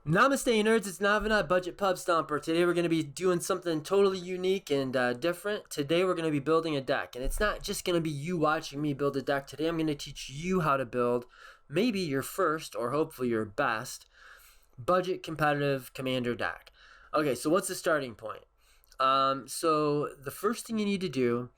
Namaste, nerds. It's Navana, Budget Pub Stomper. Today we're going to be doing something totally unique and different. Today we're going to be building a deck. And it's not just going to be you watching me build a deck. Today I'm going to teach you how to build maybe your first, or hopefully your best, budget competitive commander deck. Okay, so what's the starting point? So the first thing you need to do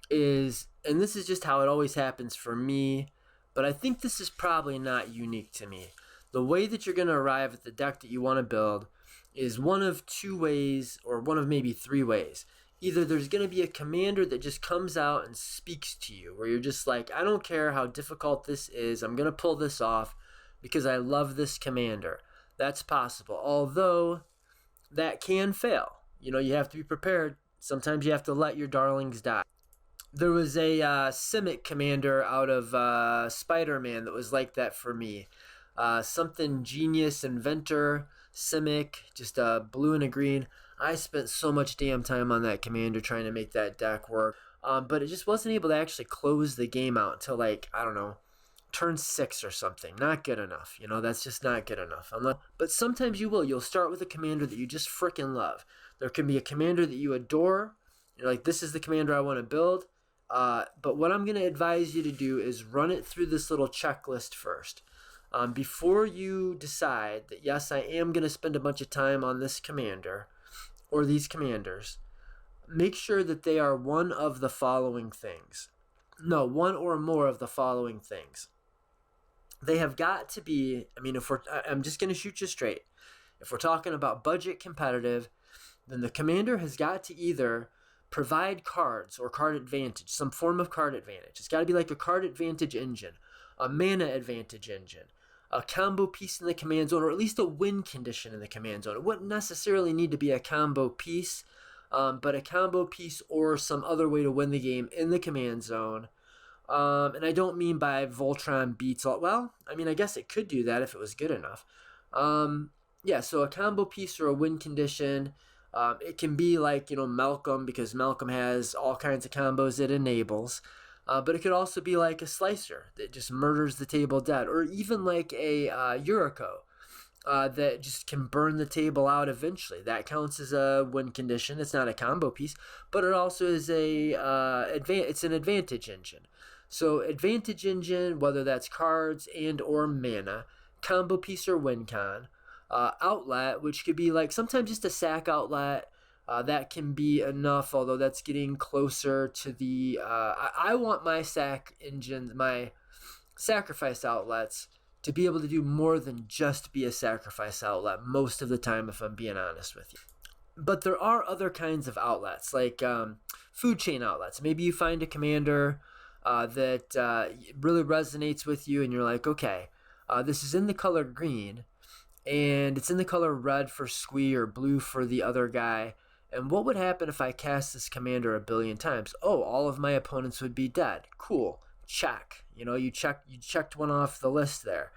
is, and this is just how it always happens for me, but I think this is probably not unique to me. The way that you're going to arrive at the deck that you want to build is one of two ways, or one of maybe three ways. Either there's going to be a commander that just comes out and speaks to you, where you're just like, I don't care how difficult this is, I'm going to pull this off because I love this commander. That's possible, although that can fail. You know, you have to be prepared. Sometimes you have to let your darlings die. There was a Simic commander out of Spider-Man that was like that for me. Something Genius, Inventor, Simic, just a blue and a green. I spent so much damn time on that commander trying to make that deck work. But it just wasn't able to actually close the game out until, like, I don't know, turn 6 or something. Not good enough. You know, that's just not good enough. But sometimes you will. You'll start with a commander that you just freaking love. There can be a commander that you adore. You're like, this is the commander I want to build. But what I'm going to advise you to do is run it through this little checklist first. Before you decide that, yes, I am going to spend a bunch of time on this commander or these commanders, make sure that they are one of the following things. No, one or more of the following things. They have got to be, I'm just going to shoot you straight. If we're talking about budget competitive, then the commander has got to either provide cards or card advantage, some form of card advantage. It's got to be like a card advantage engine, a mana advantage engine, a combo piece in the command zone, or at least a win condition in the command zone. It wouldn't necessarily need to be a combo piece, but a combo piece or some other way to win the game in the command zone. And I don't mean by Voltron beats all. Well, I mean, I guess it could do that if it was good enough. Yeah, so a combo piece or a win condition. It can be like, Malcolm, because Malcolm has all kinds of combos it enables. But it could also be like a slicer that just murders the table dead, or even like a Yuriko that just can burn the table out eventually. That counts as a win condition. It's not a combo piece, but it also is it's an advantage engine. So advantage engine, whether that's cards and or mana, combo piece or win con, outlet, which could be like sometimes just a sack outlet. That can be enough, although that's getting closer to the... I want my sack engines, my sacrifice outlets, to be able to do more than just be a sacrifice outlet most of the time, if I'm being honest with you. But there are other kinds of outlets, like food chain outlets. Maybe you find a commander that really resonates with you, and you're like, okay, this is in the color green, and it's in the color red for Squee or blue for the other guy. And what would happen if I cast this commander 1 billion times? Oh, all of my opponents would be dead. Cool. Check. You checked one off the list there.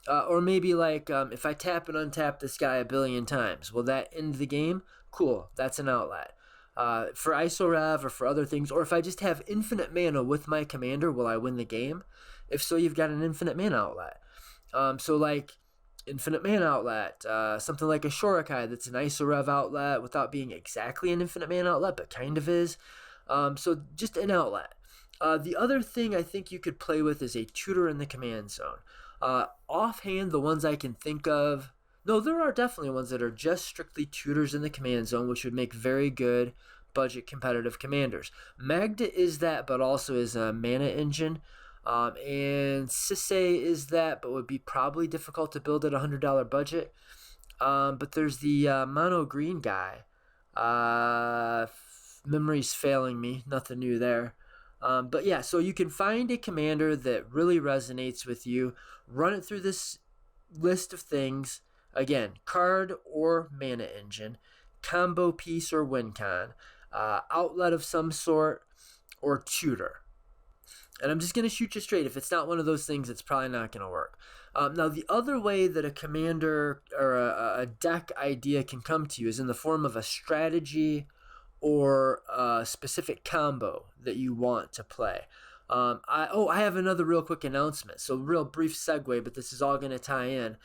Or maybe like if I tap and untap this guy 1 billion times, will that end the game? Cool. That's an outlet. For ISO-Rev or for other things, or if I just have infinite mana with my commander, will I win the game? If so, you've got an infinite mana outlet. So like infinite mana outlet, something like a Shorikai that's an ISO-Rev outlet without being exactly an infinite mana outlet, but kind of is. So just an outlet. The other thing I think you could play with is a tutor in the command zone. Offhand, the ones I can think of, no, there are definitely ones that are just strictly tutors in the command zone, which would make very good budget competitive commanders. Magda is that, but also is a mana engine. And Sisei is that, but would be probably difficult to build at a $100 budget. But there's the mono green guy. Memory's failing me. Nothing new there. But yeah, so you can find a commander that really resonates with you. Run it through this list of things. Again, card or mana engine, combo piece or win con, outlet of some sort, or tutor. And I'm just going to shoot you straight. If it's not one of those things, it's probably not going to work. Now, the other way that a commander or a deck idea can come to you is in the form of a strategy or a specific combo that you want to play. I have another real quick announcement. So real brief segue, but this is all going to tie in.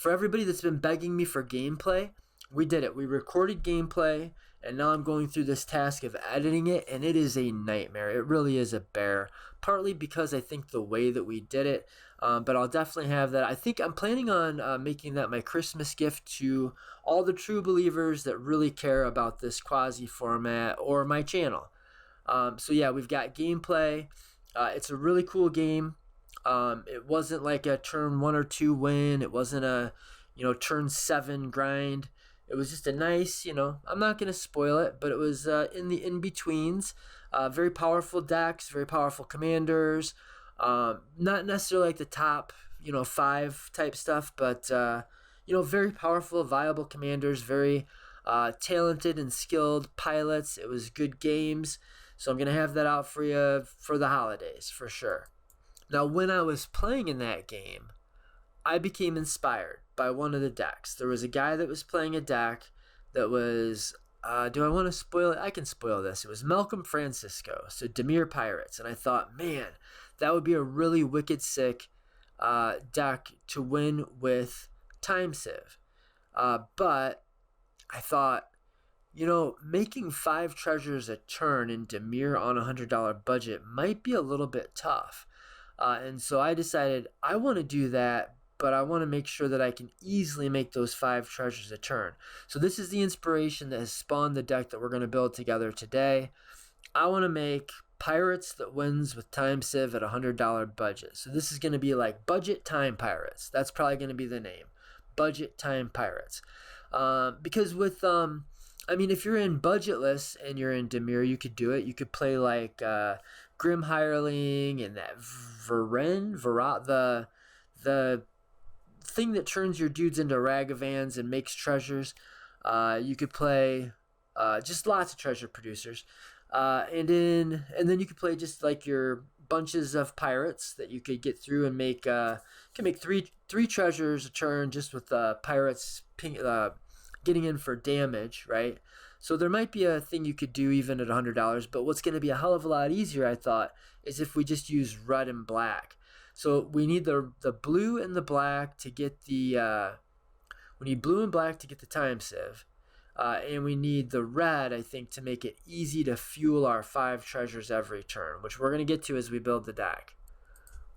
For everybody that's been begging me for gameplay, we did it. We recorded gameplay, and now I'm going through this task of editing it, and it is a nightmare. It really is a bear, partly because I think the way that we did it, but I'll definitely have that. I think I'm planning on making that my Christmas gift to all the true believers that really care about this quasi format or my channel. So yeah, we've got gameplay. It's a really cool game. It wasn't like a turn 1 or 2 win. It wasn't a, turn 7 grind. It was just a nice, I'm not going to spoil it, but it was in the in-betweens. Very powerful decks, very powerful commanders. Not necessarily like the top, 5 type stuff, but, very powerful, viable commanders, very talented and skilled pilots. It was good games. So I'm going to have that out for you for the holidays, for sure. Now, when I was playing in that game, I became inspired by one of the decks. There was a guy that was playing a deck that was, do I want to spoil it? I can spoil this. It was Malcolm Francisco, so Dimir Pirates. And I thought, man, that would be a really wicked sick deck to win with Time Civ. But I thought, making 5 treasures a turn in Dimir on a $100 budget might be a little bit tough. And so I decided I want to do that, but I want to make sure that I can easily make those 5 treasures a turn. So this is the inspiration that has spawned the deck that we're going to build together today. I want to make Pirates that wins with Time Civ at a $100 budget. So this is going to be like Budget Time Pirates. That's probably going to be the name. Budget Time Pirates. Because with... if you're in budgetless and you're in Dimir, you could do it. You could play like Grim Hireling and that the thing that turns your dudes into Ragavans and makes treasures. You could play just lots of treasure producers. And then you could play just like your bunches of pirates that you could get through and make three treasures a turn just with pirates getting in for damage, right? So there might be a thing you could do even at $100, but what's going to be a hell of a lot easier, I thought, is if we just use red and black. So we need the blue and the black to get the we need blue and black to get the Time Civ, and we need the red, I think, to make it easy to fuel our 5 treasures every turn, which we're going to get to as we build the deck.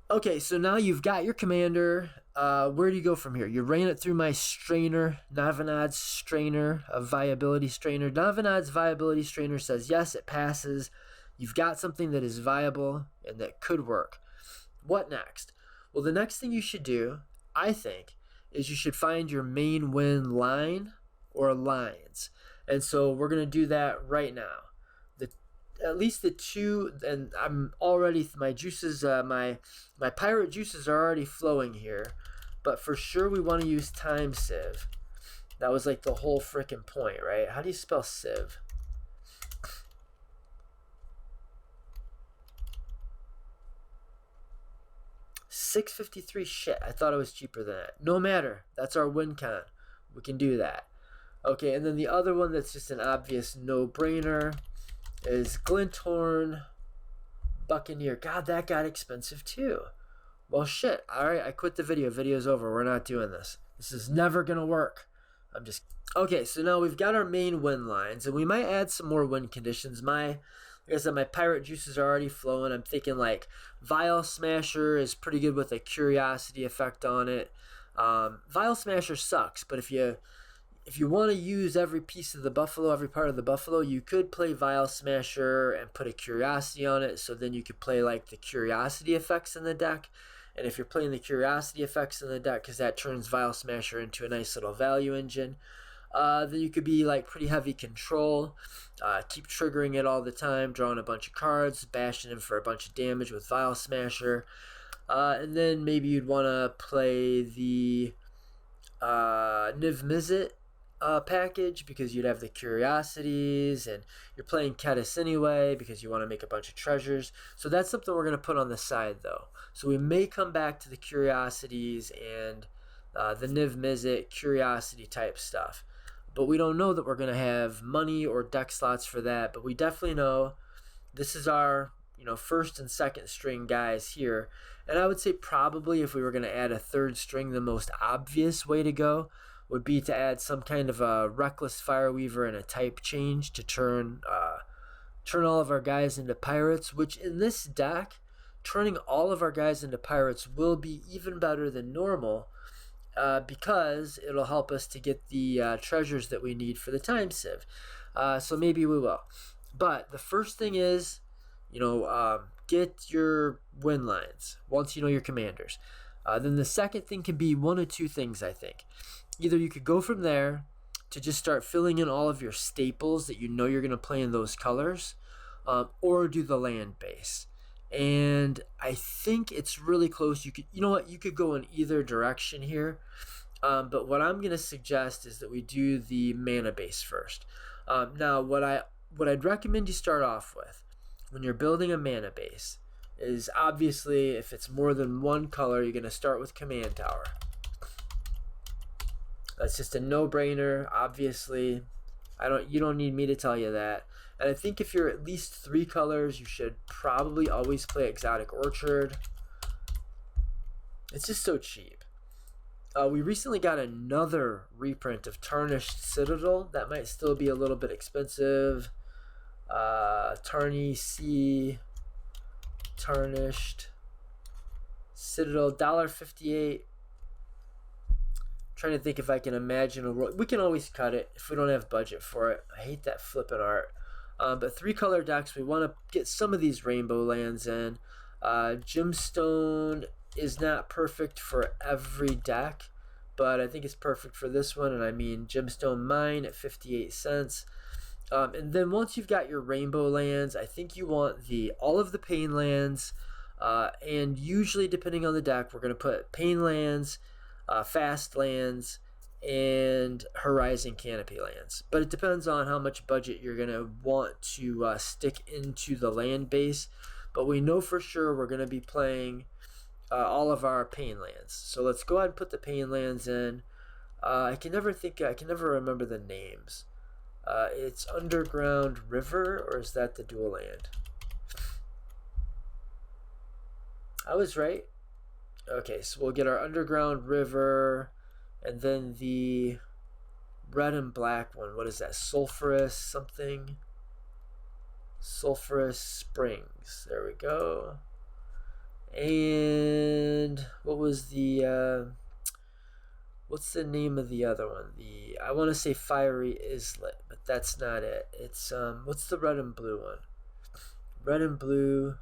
Okay, so now you've got your commander. Where do you go from here? You ran it through my strainer, Navinad's strainer, a viability strainer. Navinad's viability strainer says, yes, it passes. You've got something that is viable and that could work. What next? Well, the next thing you should do, I think, is you should find your main win line or lines. And so we're going to do that right now. At least the 2, and I'm already, my juices, my pirate juices are already flowing here, but for sure we want to use Time Civ. That was like the whole freaking point, right? How do you spell Civ? $6.53. Shit, I thought it was cheaper than that. No matter, that's our win con. We can do that. Okay, and then the other one that's just an obvious no-brainer is Glinthorn Buccaneer. God, that got expensive too. Well, shit. Alright, I quit the video. Video's over. We're not doing this. This is never going to work. Okay, so now we've got our main win lines, and we might add some more win conditions. Like I said, my pirate juices are already flowing. I'm thinking like Vial Smasher is pretty good with a curiosity effect on it. Vial Smasher sucks, but if you want to use every piece of the buffalo, every part of the buffalo, you could play Vial Smasher and put a curiosity on it, so then you could play like the curiosity effects in the deck. And if you're playing the curiosity effects in the deck, because that turns Vial Smasher into a nice little value engine, then you could be like pretty heavy control, keep triggering it all the time, drawing a bunch of cards, bashing in for a bunch of damage with Vial Smasher. And then maybe you'd want to play the Niv Mizzet package, because you'd have the curiosities, and you're playing Kedis anyway because you want to make a bunch of treasures. So that's something we're going to put on the side though. So we may come back to the curiosities and the Niv Mizzet curiosity type stuff, but we don't know that we're going to have money or deck slots for that. But we definitely know this is our first and second string guys here, And I would say probably if we were going to add a third string, the most obvious way to go would be to add some kind of a reckless fireweaver and a type change to turn all of our guys into pirates, which in this deck, turning all of our guys into pirates will be even better than normal because it'll help us to get the treasures that we need for the time sieve. So maybe we will. But the first thing is, get your win lines once you know your commanders. Then the second thing can be one of two things, I think. Either you could go from there to just start filling in all of your staples that you know you're going to play in those colors, or do the land base. And I think it's really close. You could go in either direction here. But what I'm going to suggest is that we do the mana base first. Now, what I'd recommend you start off with when you're building a mana base is, obviously, if it's more than one color, you're going to start with command tower. That's just a no-brainer. Obviously, you don't need me to tell you that. And I think if you're at least 3 colors, you should probably always play Exotic Orchard. It's just so cheap. We recently got another reprint of Tarnished Citadel. That might still be a little bit expensive. Tarnished Citadel, $1.58. Trying to think if I can imagine a world. We can always cut it if we don't have budget for it. I hate that flipping art. But 3 color decks, we want to get some of these rainbow lands in. Gemstone is not perfect for every deck, but I think it's perfect for this one. And I mean Gemstone Mine at 58 cents. And then once you've got your rainbow lands, I think you want all of the pain lands. And usually, depending on the deck, we're going to put pain lands, fast lands, and horizon canopy lands. But it depends on how much budget you're going to want to stick into the land base. But we know for sure we're going to be playing all of our pain lands. So let's go ahead and put the pain lands in. I can never remember the names. It's Underground River, or is that the dual land? I was right. Okay, so we'll get our Underground River, and then the red and black one. What is that? Sulphurous something? Sulphurous Springs. There we go. And what was what's the name of the other one? I want to say Fiery Islet, but that's not it. It's what's the red and blue one? Red and blue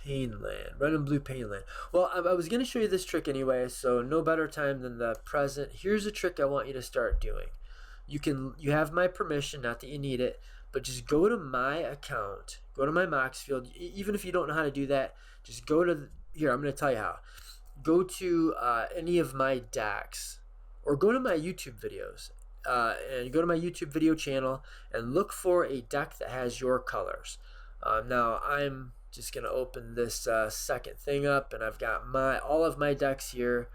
Painland. Red and blue Painland. Well, I was going to show you this trick anyway, so no better time than the present. Here's a trick I want you to start doing. You have my permission, not that you need it, but just go to my account, go to my Mox field. Even if you don't know how to do that, just go to here. I'm going to tell you how. Go to any of my decks, or go to my YouTube videos, and go to my YouTube video channel and look for a deck that has your colors. Now I'm just gonna open this second thing up, and I've got all of my decks here.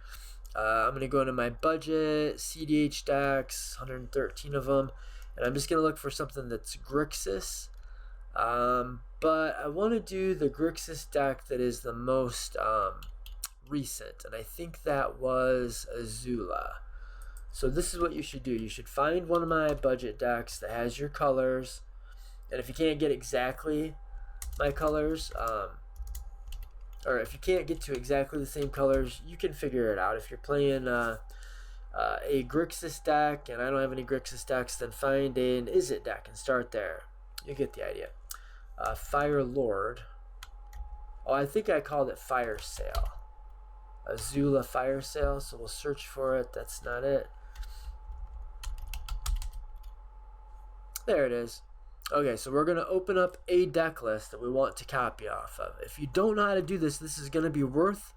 I'm gonna go into my budget, CDH decks, 113 of them, and I'm just gonna look for something that's Grixis. But I want to do the Grixis deck that is the most recent, and I think that was Azula. So this is what you should do. You should find one of my budget decks that has your colors, and if you can't get exactly my colors, or if you can't get to exactly the same colors, you can figure it out. If you're playing a Grixis deck and I don't have any Grixis decks, then find an Izzet deck and start there. You get the idea. Fire Lord. Oh, I think I called it Fire Sale. Azula Fire Sale, so we'll search for it. That's not it. There it is. Okay, so we're going to open up a deck list that we want to copy off of. If you don't know how to do this, this is going to be worth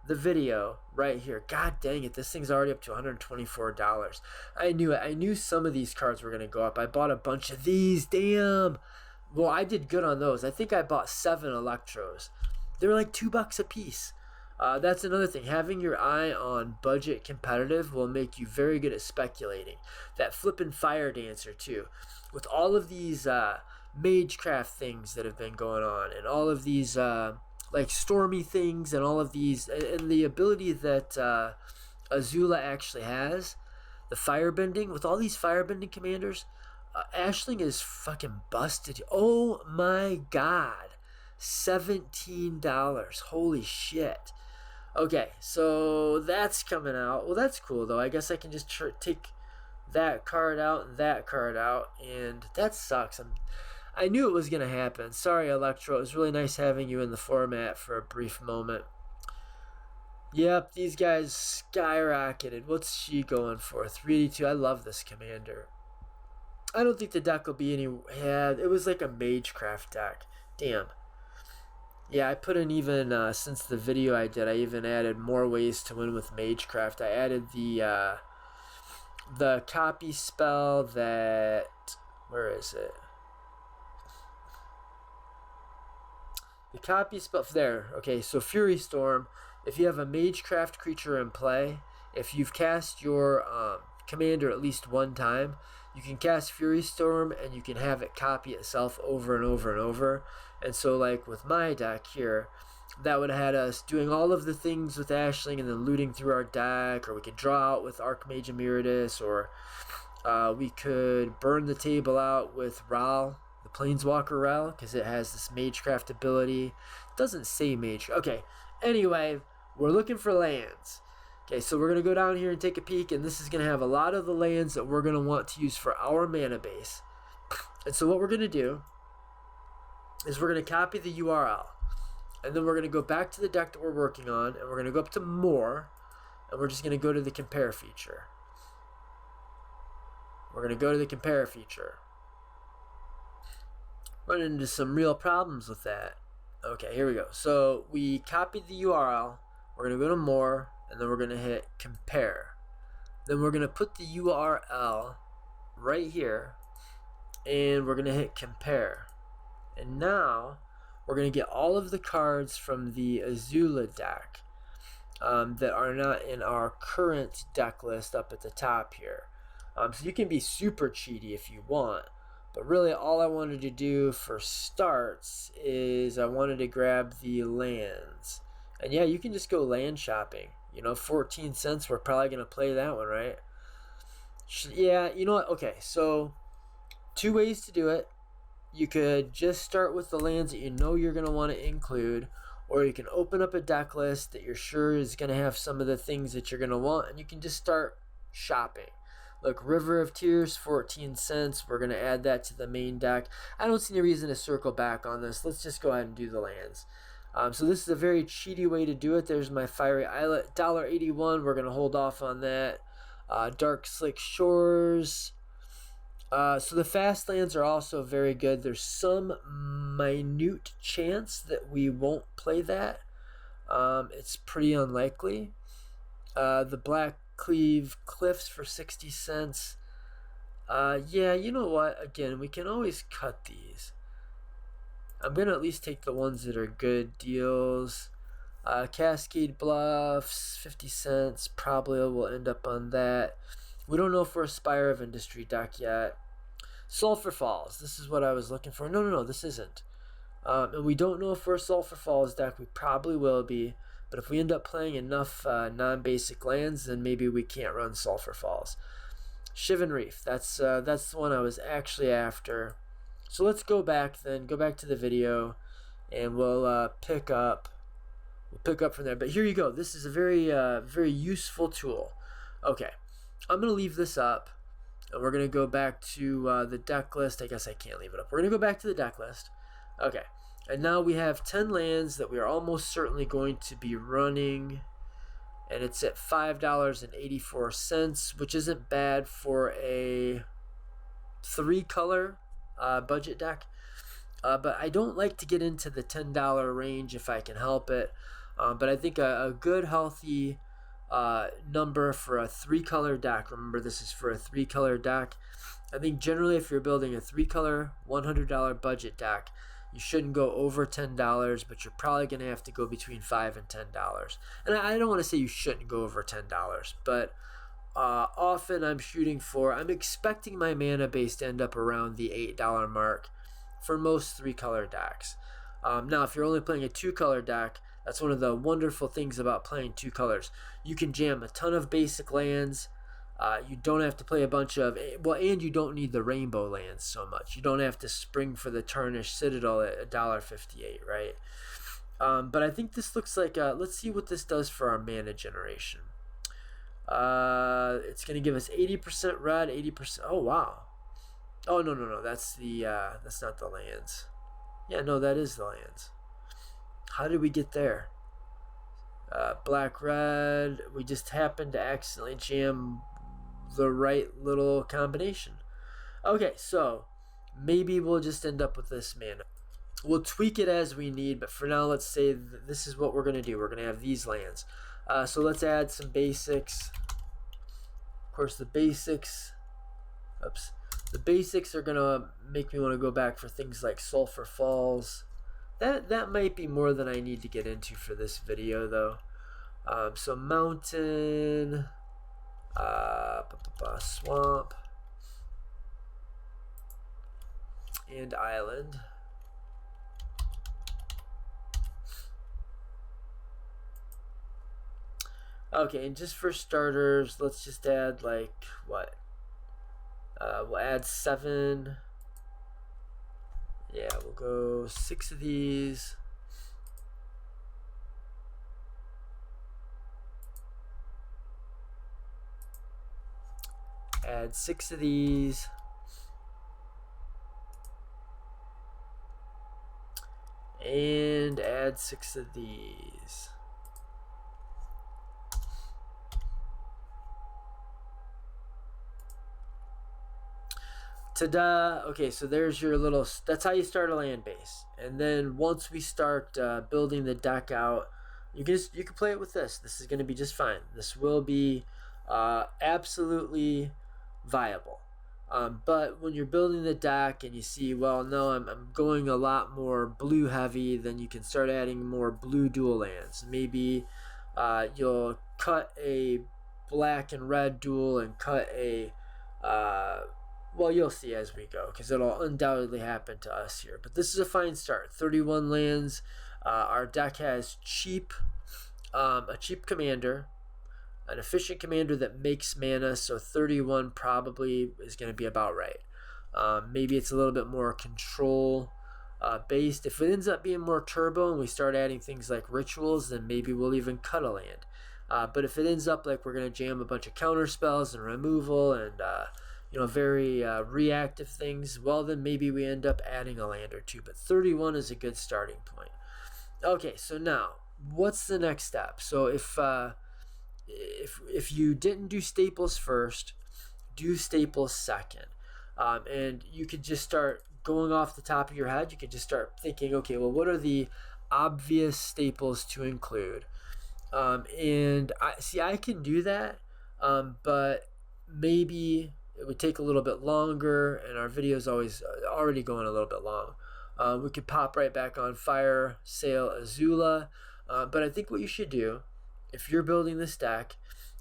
the video right here. God dang it, this thing's already up to $124. I knew it. I knew some of these cards were going to go up. I bought a bunch of these. Damn. Well, I did good on those. I think I bought 7 Electros. They were like $2 a piece. That's another thing. Having your eye on budget competitive will make you very good at speculating. That flippin' Fire Dancer, too. With all of these Magecraft things that have been going on, and all of these like stormy things and all of these, and the ability that Azula actually has, the firebending, with all these firebending commanders, Ashling is fucking busted. Oh my god. $17. Holy shit. Okay, so that's coming out. Well, that's cool though. I guess I can just take that card out and that card out, and that sucks. I knew it was going to happen. Sorry, Electro. It was really nice having you in the format for a brief moment. Yep, these guys skyrocketed. What's she going for? 382. I love this commander. I don't think the deck will be any... Yeah, it was like a Magecraft deck. Damn. Yeah, I put in even, since the video I did, I even added more ways to win with Magecraft. I added the copy spell that... Where is it? The copy spell... There. Okay, so Fury Storm. If you have a Magecraft creature in play, if you've cast your commander at least one time, you can cast Fury Storm and you can have it copy itself over and over and over. And so, like with my deck here, that would have had us doing all of the things with Ashling and then looting through our deck, or we could draw out with Archmage Emeritus, or we could burn the table out with Ral, the Planeswalker Ral, because it has this Magecraft ability. It doesn't say Mage. Okay, anyway, we're looking for lands. Okay, so we're going to go down here and take a peek, and this is going to have a lot of the lands that we're going to want to use for our mana base. And so what we're going to do is we're going to copy the URL, and then we're going to go back to the deck that we're working on, and we're going to go up to More, and we're just going to go to the Compare feature. We're going to go to the Compare feature. Run into some real problems with that. Okay, here we go. So we copied the URL, we're going to go to More, and then we're going to hit Compare. Then we're going to put the URL right here, and we're going to hit Compare. And now we're going to get all of the cards from the Azula deck that are not in our current deck list up at the top here. So you can be super cheaty if you want, but really all I wanted to do for starts is I wanted to grab the lands. And yeah, you can just go land shopping. You know, 14 cents, we're probably going to play that one, right? Yeah, you know what? Okay, so two ways to do it. You could just start with the lands that you know you're going to want to include, or you can open up a deck list that you're sure is going to have some of the things that you're going to want, and you can just start shopping. Look, River of Tears, 14 cents. We're going to add that to the main deck. I don't see any reason to circle back on this. Let's just go ahead and do the lands. So this is a very cheaty way to do it. There's my Fiery Islet, $1.81. We're going to hold off on that. Dark Slick Shores. So the fast lands are also very good. There's some minute chance that we won't play that. It's pretty unlikely. The Black Cleave Cliffs for 60 cents. Yeah, you know what? Again, we can always cut these. I'm going to at least take the ones that are good deals. Cascade Bluffs, 50 cents. Probably will end up on that. We don't know if we're a Spire of Industry deck yet. Sulphur Falls. This is what I was looking for. No, this isn't. And we don't know if we're a Sulphur Falls deck. We probably will be. But if we end up playing enough non-basic lands, then maybe we can't run Sulphur Falls. Shivan Reef. That's the one I was actually after. So let's go back then. Go back to the video, and we'll pick up. We'll pick up from there. But here you go. This is a very useful tool. Okay, I'm gonna leave this up, and we're gonna go back to the deck list. I guess I can't leave it up. We're gonna go back to the deck list. Okay, and now we have 10 lands that we are almost certainly going to be running, and it's at $5.84, which isn't bad for a 3-color budget deck. But I don't like to get into the $10 range if I can help it. But I think a good, healthy number for a 3-color deck. Remember, this is for a 3-color deck. I think generally if you're building a 3-color $100 budget deck, you shouldn't go over $10, but you're probably going to have to go between $5 and $10. And I don't want to say you shouldn't go over $10, but often I'm expecting my mana base to end up around the $8 mark for most 3-color decks. Now, if you're only playing a 2-color deck, that's one of the wonderful things about playing 2 colors. You can jam a ton of basic lands. You don't have to play a bunch of, well, and you don't need the rainbow lands so much. You don't have to spring for the Tarnished Citadel at $1.58, right? But I think this looks like, let's see what this does for our mana generation. It's going to give us 80% red, 80%, oh wow. Oh, no, that's the, that's not the lands. Yeah, no, that is the lands. How did we get there? Black, red, we just happened to accidentally jam the right little combination. Okay, so maybe we'll just end up with this mana. We'll tweak it as we need, but for now, let's say this is what we're going to do. We're going to have these lands. So let's add some basics. Of course, the basics, the basics are going to make me want to go back for things like Sulphur Falls. That might be more than I need to get into for this video, though. So mountain, swamp, and island. Okay, and just for starters, let's just add like what? We'll add 7. Yeah, we'll go 6 of these. Add 6 of these. And add 6 of these. Ta-da! Okay, so there's your little, that's how you start a land base. And then once we start building the deck out, you can play it with this. This is going to be just fine. This will be absolutely viable. But when you're building the deck and you see, well, no, I'm going a lot more blue heavy, then you can start adding more blue dual lands. Maybe you'll cut a black and red dual and cut a well, you'll see as we go, because it'll undoubtedly happen to us here. But this is a fine start. 31 lands. Our deck has a cheap commander, an efficient commander that makes mana, so 31 probably is going to be about right. Maybe it's a little bit more control based. If it ends up being more turbo and we start adding things like rituals, then maybe we'll even cut a land. But if it ends up like we're going to jam a bunch of counter spells and removal and very reactive things, well, then maybe we end up adding a land or two. But 31 is a good starting point. Okay, so now what's the next step? So if you didn't do staples first, do staples second. And you could just start going off the top of your head. You could just start thinking, okay, well, what are the obvious staples to include? And I can do that, but maybe it would take a little bit longer, and our video is already going a little bit long. We could pop right back on Fire, Sail, Azula, but I think what you should do, if you're building this deck,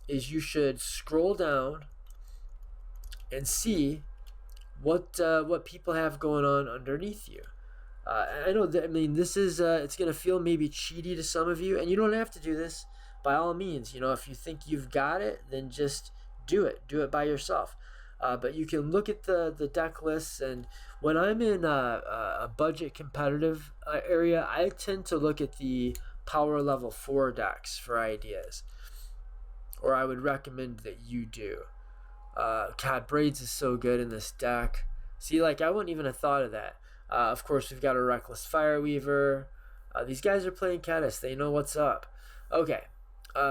is you should scroll down and see what people have going on underneath you. I know that, I mean, this is it's gonna feel maybe cheaty to some of you, and you don't have to do this. By all means, if you think you've got it, then just do it by yourself. But you can look at the deck lists, and when I'm in a budget competitive area, I tend to look at the power level 4 decks for ideas, or I would recommend that you do. God, Braids is so good in this deck. See, like, I wouldn't even have thought of that. Of course, we've got a Reckless Fireweaver. These guys are playing Caddis. They know what's up. Okay,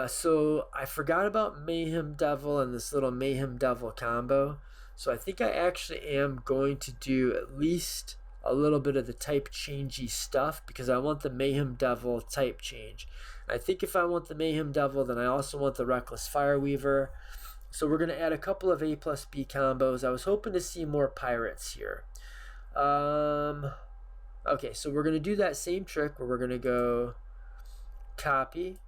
so I forgot about Mayhem Devil and this little Mayhem Devil combo. So I think I actually am going to do at least a little bit of the type changey stuff, because I want the Mayhem Devil type change. I think if I want the Mayhem Devil, then I also want the Reckless Fireweaver. So we're going to add a couple of A plus B combos. I was hoping to see more pirates here. Okay, so we're going to do that same trick where we're going to go copy,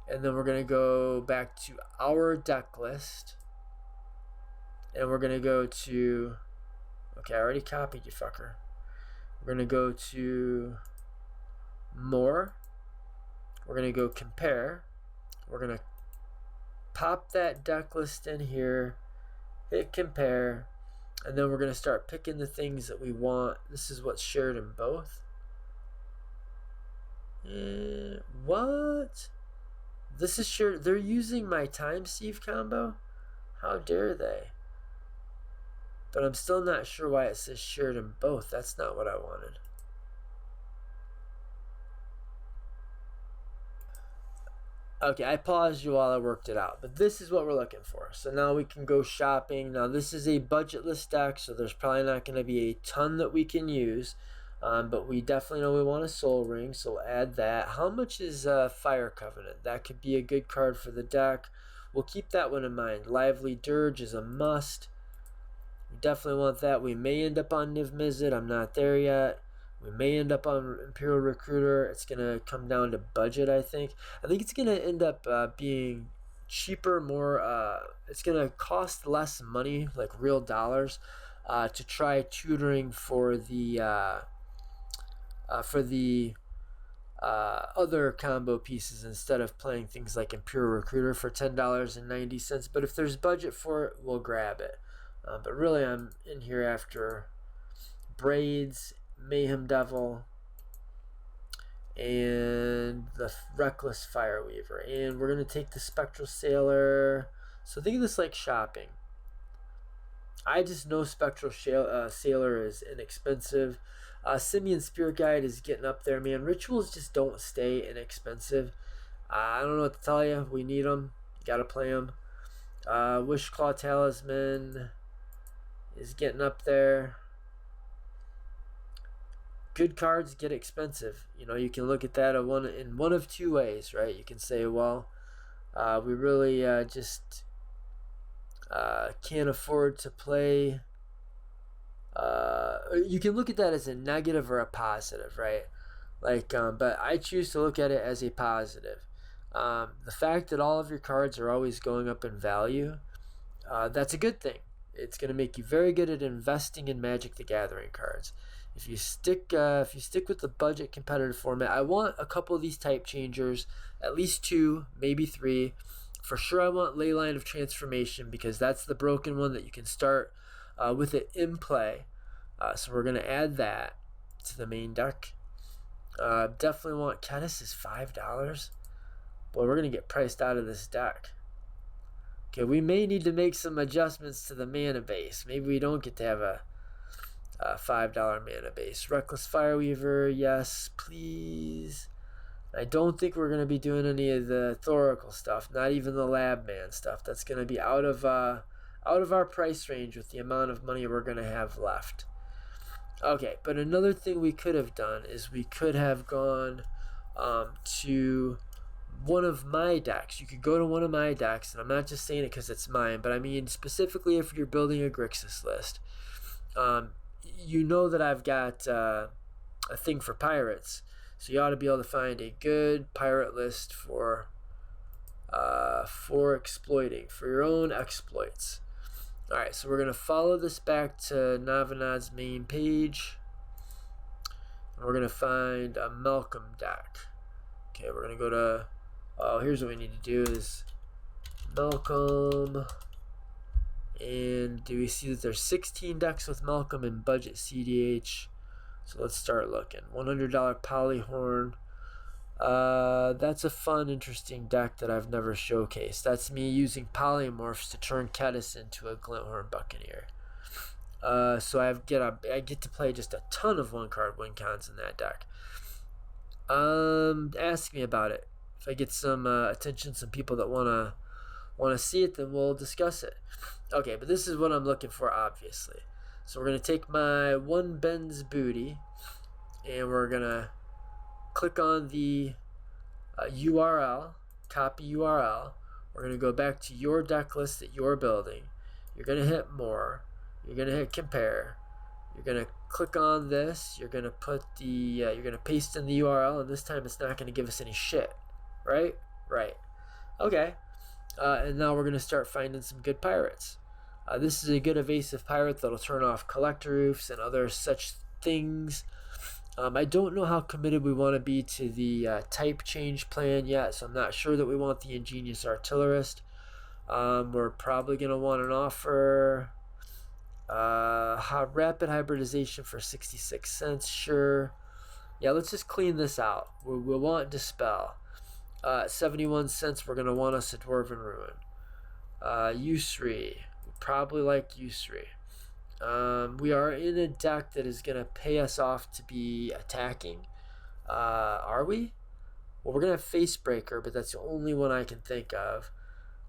and then we're going to go back to our deck list, and we're going to go to, okay, I already copied you, fucker. We're going to go to more. We're going to go compare. We're going to pop that deck list in here, hit compare, and then we're going to start picking the things that we want. This is what's shared in both. What? This is shared. They're using my time Steve combo? How dare they? But I'm still not sure why it says shared in both. That's not what I wanted. Okay, I paused you while I worked it out, but this is what we're looking for. So now we can go shopping. Now this is a budgetless deck, so there's probably not going to be a ton that we can use, but we definitely know we want a soul ring, so we'll add that. How much is Fire Covenant? That could be a good card for the deck. We'll keep that one in mind. Lively Dirge is a must. We definitely want that. We may end up on Niv Mizzet. I'm not there yet. We may end up on Imperial Recruiter. It's going to come down to budget, I think. I think it's going to end up being cheaper, more... it's going to cost less money, like real dollars, to try tutoring for the other combo pieces instead of playing things like Imperial Recruiter for $10.90. But if there's budget for it, we'll grab it. But really, I'm in here after Braids, Mayhem Devil, and the Reckless Fireweaver. And we're going to take the Spectral Sailor. So think of this like shopping. I just know Spectral Sailor is inexpensive. Simian Spirit Guide is getting up there, man. Rituals just don't stay inexpensive. I don't know what to tell you. We need them. Got to play them. Wishclaw Talisman is getting up there. Good cards get expensive. You know, you can look at that in one of two ways, right? You can say, well, we really just can't afford to play. You can look at that as a negative or a positive, right? Like, but I choose to look at it as a positive. The fact that all of your cards are always going up in value, that's a good thing. It's going to make you very good at investing in Magic the Gathering cards. If you stick with the budget competitive format, I want a couple of these type changers, at least 2, maybe 3. For sure, I want Leyline of Transformation because that's the broken one that you can start with it in play. So we're going to add that to the main deck. Definitely want Kedis is $5. Boy, we're going to get priced out of this deck. Okay, we may need to make some adjustments to the mana base. Maybe we don't get to have a $5 mana base. Reckless Fireweaver, yes, please. I don't think we're going to be doing any of the Thoracle stuff, not even the Lab Man stuff. That's going to be out of our price range with the amount of money we're going to have left. Okay, but another thing we could have done is we could have gone to one of my decks. You could go to one of my decks, and I'm not just saying it because it's mine, but I mean specifically if you're building a Grixis list. You know that I've got a thing for pirates, so you ought to be able to find a good pirate list for exploiting, for your own exploits. Alright, so we're going to follow this back to Navanad's main page. And we're going to find a Malcolm deck. Okay, we're going to go to... Oh, here's what we need to do is Malcolm. And do we see that there's 16 decks with Malcolm in budget CDH? So let's start looking. $100 Polyhorn. That's a fun, interesting deck that I've never showcased. That's me using polymorphs to turn Kedis into a Glinthorn Buccaneer. So I get to play just a ton of one-card win cons in that deck. Ask me about it. If I get some attention, some people that want to see it, then we'll discuss it. Okay, but this is what I'm looking for, obviously. So we're going to take my one Ben's Booty, and we're going to click on the URL, copy URL. We're going to go back to your deck list that you're building. You're going to hit more. You're going to hit compare. You're going to click on this. You're going to put the, you're going to paste in the URL, and this time it's not going to give us any shit. Right? Right. Okay. And now we're going to start finding some good pirates. This is a good evasive pirate that'll turn off collector roofs and other such things. I don't know how committed we want to be to the type change plan yet, so I'm not sure that we want the Ingenious Artillerist. We're probably going to want an offer. Rapid hybridization for 66 cents, sure. Yeah, let's just clean this out. We'll want Dispel. 71 cents, we're going to want us a Dwarven Ruin. Usri. We probably like Usri. We are in a deck that is going to pay us off to be attacking. Are we? Well, we're going to have Facebreaker, but that's the only one I can think of.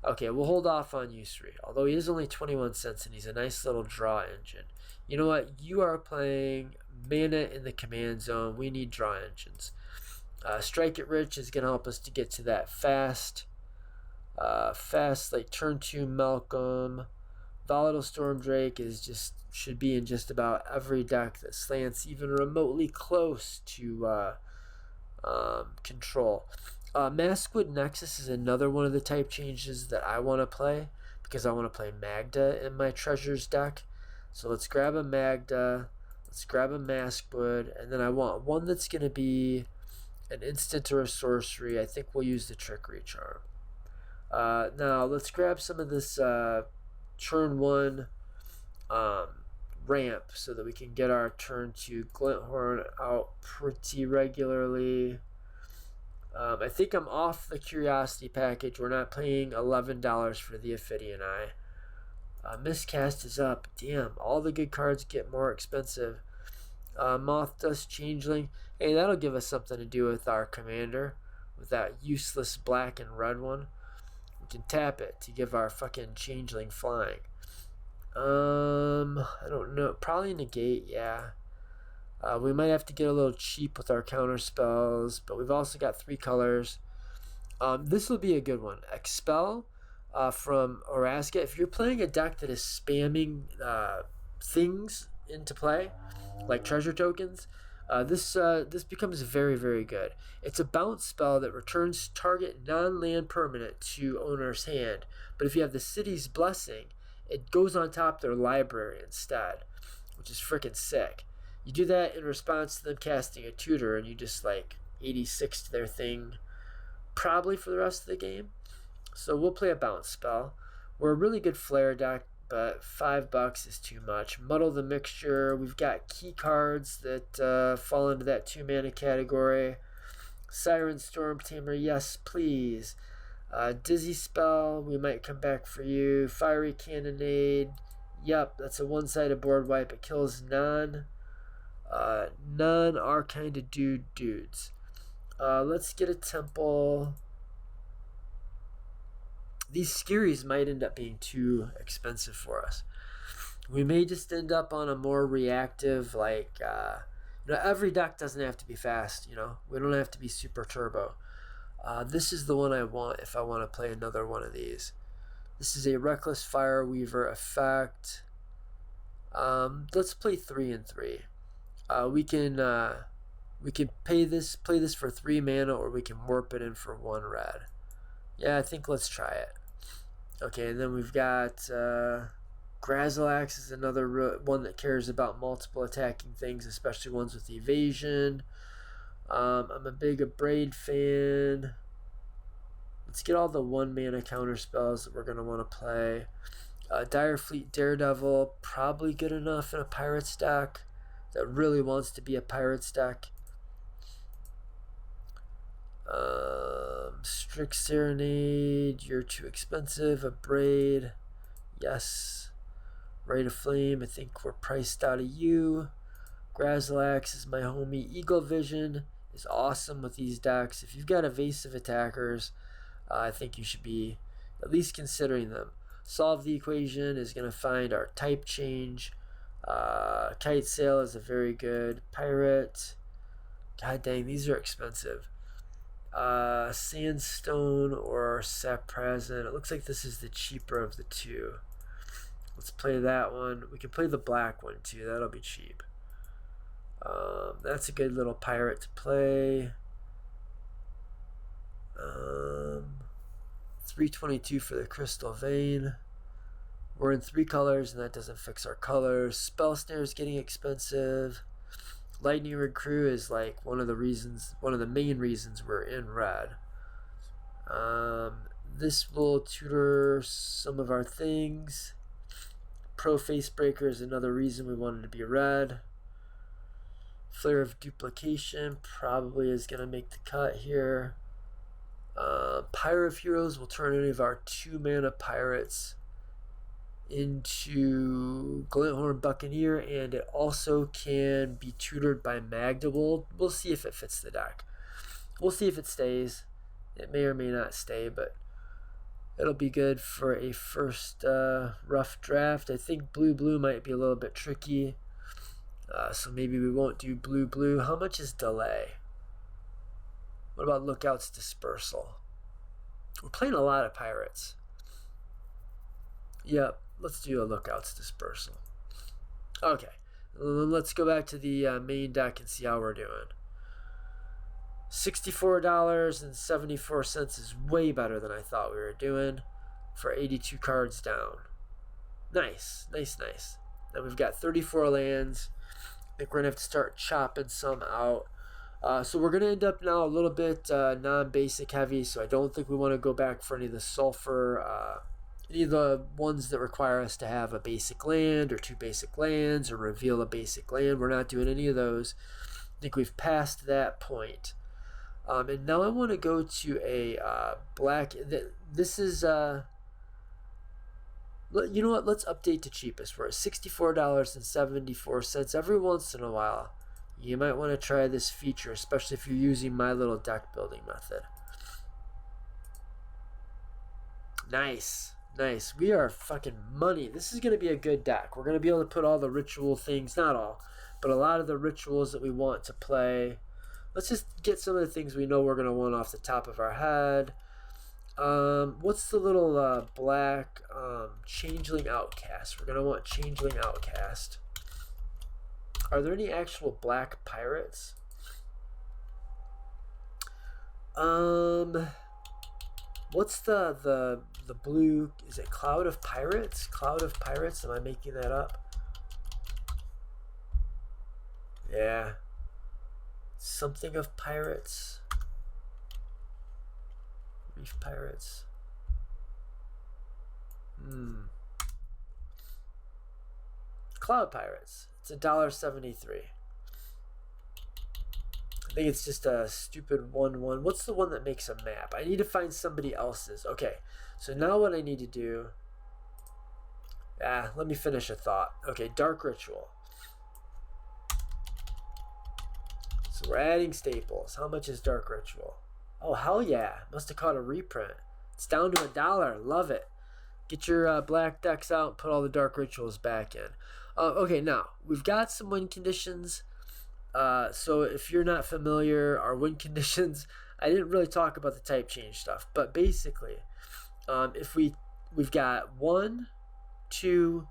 Okay, we'll hold off on Usri, although he is only 21 cents and he's a nice little draw engine. You know what? You are playing mana in the command zone. We need draw engines. Strike It Rich is going to help us to get to that fast. Like turn 2 Malcolm. Volatile Stormdrake should be in just about every deck that slants even remotely close to control. Maskwood Nexus is another one of the type changes that I want to play because I want to play Magda in my Treasures deck. So let's grab a Magda, let's grab a Maskwood, and then I want one that's going to be an instant or a sorcery. I think we'll use the Trickery Charm. Now let's grab some of this turn 1 ramp so that we can get our turn 2 Glinthorn out pretty regularly. I think I'm off the Curiosity package. We're not paying $11 for the Ophidian Eye. Miscast is up. Damn, all the good cards get more expensive. Moth Dust Changeling. Hey, that'll give us something to do with our commander. With that useless black and red one. We can tap it to give our fucking Changeling flying. I don't know. Probably negate, yeah. We might have to get a little cheap with our counter spells, but we've also got 3 colors. This will be a good one. Expel from Oraska. If you're playing a deck that is spamming things into play, like treasure tokens, this becomes very, very good. It's a bounce spell that returns target non-land permanent to owner's hand, but if you have the City's Blessing, it goes on top of their library instead, which is freaking sick. You do that in response to them casting a tutor, and you just like 86 to their thing, probably for the rest of the game. So we'll play a bounce spell. We're a really good flare deck, but $5 is too much. Muddle the Mixture. We've got key cards that fall into that 2 mana category. Siren Storm Tamer, yes please. Dizzy Spell, we might come back for you. Fiery Cannonade, yep, that's a one-sided board wipe. It kills none are kind of dudes. Let's get a Temple. These Skeeries might end up being too expensive for us. We may just end up on a more reactive, like, every deck doesn't have to be fast, We don't have to be super turbo. This is the one I want if I want to play another one of these. This is a Reckless Fireweaver effect. Let's play 3 and 3. We can play this for 3 mana, or we can warp it in for 1 red. Yeah, I think let's try it. Okay, and then we've got Grazilax is another one that cares about multiple attacking things, especially ones with evasion. I'm a big Abrade fan. Let's get all the 1 mana counter spells that we're going to want to play. Direfleet Daredevil, probably good enough in a Pirates deck that really wants to be a Pirates deck. Strict Serenade, you're too expensive. Abrade, yes. Rite of Flame, I think we're priced out of you. Grazilax is my homie. Eagle Vision is awesome with these decks. If you've got evasive attackers, I think you should be at least considering them. Solve the Equation is going to find our type change. Kite Sail is a very good pirate. God dang, these are expensive. Sandstone or Saprazin. It looks like this is the cheaper of the 2. Let's play that one. We can play the black one too. That'll be cheap. That's a good little pirate to play. 322 for the Crystal Vein. We're in 3 colors, and that doesn't fix our colors. Spell Snare is getting expensive. Lightning Rig Crew is like one of the main reasons we're in red. This will tutor some of our things. Pro Face Breaker is another reason we wanted to be red. Flare of Duplication probably is going to make the cut here. Pyre of Heroes will turn any of our 2-mana pirates into Glinthorn Buccaneer, and it also can be tutored by Magdawold. We'll see if it fits the deck. We'll see if it stays. It may or may not stay, but it'll be good for a first rough draft. I think blue might be a little bit tricky, so maybe we won't do blue. How much is Delay? What about Lookout's Dispersal? We're playing a lot of pirates. Yep, let's do a Lookout's Dispersal. Okay, let's go back to the main deck and see how we're doing. $64.74 is way better than I thought we were doing for 82 cards down. Nice. Then we've got 34 lands. I think we're going to have to start chopping some out. So we're going to end up now a little bit non-basic heavy, so I don't think we want to go back for any of the sulfur, any of the ones that require us to have a basic land or 2 basic lands or reveal a basic land. We're not doing any of those. I think we've passed that point. And now I want to go to a black. This is, you know what? Let's update to cheapest. We're at $64.74. Every once in a while, you might want to try this feature, especially if you're using my little deck building method. Nice. We are fucking money. This is going to be a good deck. We're going to be able to put all the ritual things, not all, but a lot of the rituals that we want to play. Let's just get some of the things we know we're going to want off the top of our head. What's the little black Changeling Outcast? We're going to want Changeling Outcast. Are there any actual black pirates? What's the blue? Is it Cloud of Pirates? Cloud of Pirates? Am I making that up? Yeah. Something of Pirates. Reef Pirates. Cloud Pirates. It's $1.73. I think it's just a stupid 1/1. What's the one that makes a map? I need to find somebody else's. Okay, so now what I need to do... let me finish a thought. Okay, Dark Ritual. So we're adding staples. How much is Dark Ritual? Oh, hell yeah. Must have caught a reprint. It's down to $1. Love it. Get your black decks out and put all the Dark Rituals back in. Okay, now, we've got some win conditions. So if you're not familiar, our win conditions, I didn't really talk about the type change stuff, but basically, if we've got 1, 2,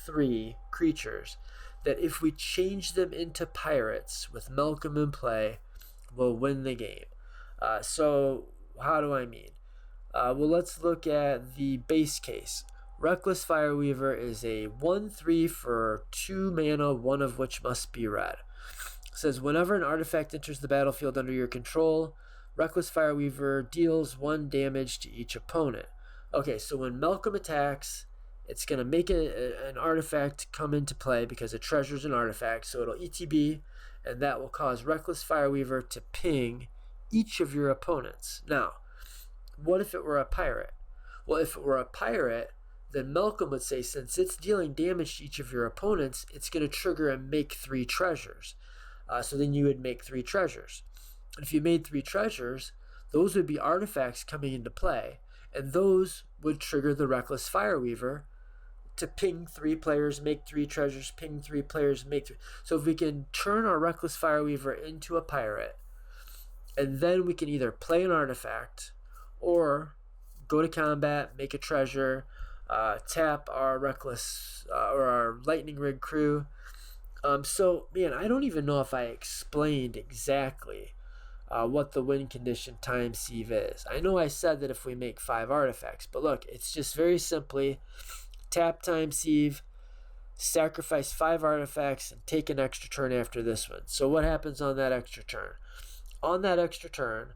3 creatures that if we change them into pirates with Malcolm in play, we'll win the game. So how do I mean? Well, let's look at the base case. Reckless Fireweaver is a 1/3 for 2 mana, one of which must be red. It says whenever an artifact enters the battlefield under your control, Reckless Fireweaver deals 1 damage to each opponent. Okay, so when Malcolm attacks, it's going to make an artifact come into play because a treasure's an artifact, so it'll ETB, and that will cause Reckless Fireweaver to ping each of your opponents. Now, what if it were a pirate? Well, if it were a pirate, then Malcolm would say since it's dealing damage to each of your opponents, it's going to trigger and make 3 treasures. So then you would make 3 treasures. And if you made 3 treasures, those would be artifacts coming into play, and those would trigger the Reckless Fireweaver to ping 3 players, make 3 treasures, ping 3 players, make 3. So if we can turn our Reckless Fireweaver into a pirate, and then we can either play an artifact or go to combat, make a treasure, tap our Reckless or our Lightning Rig Crew. So, man, I don't even know if I explained exactly what the win condition time sieve is. I know I said that if we make 5 artifacts, but look, it's just very simply tap time sieve, sacrifice 5 artifacts, and take an extra turn after this one. So what happens on that extra turn? On that extra turn,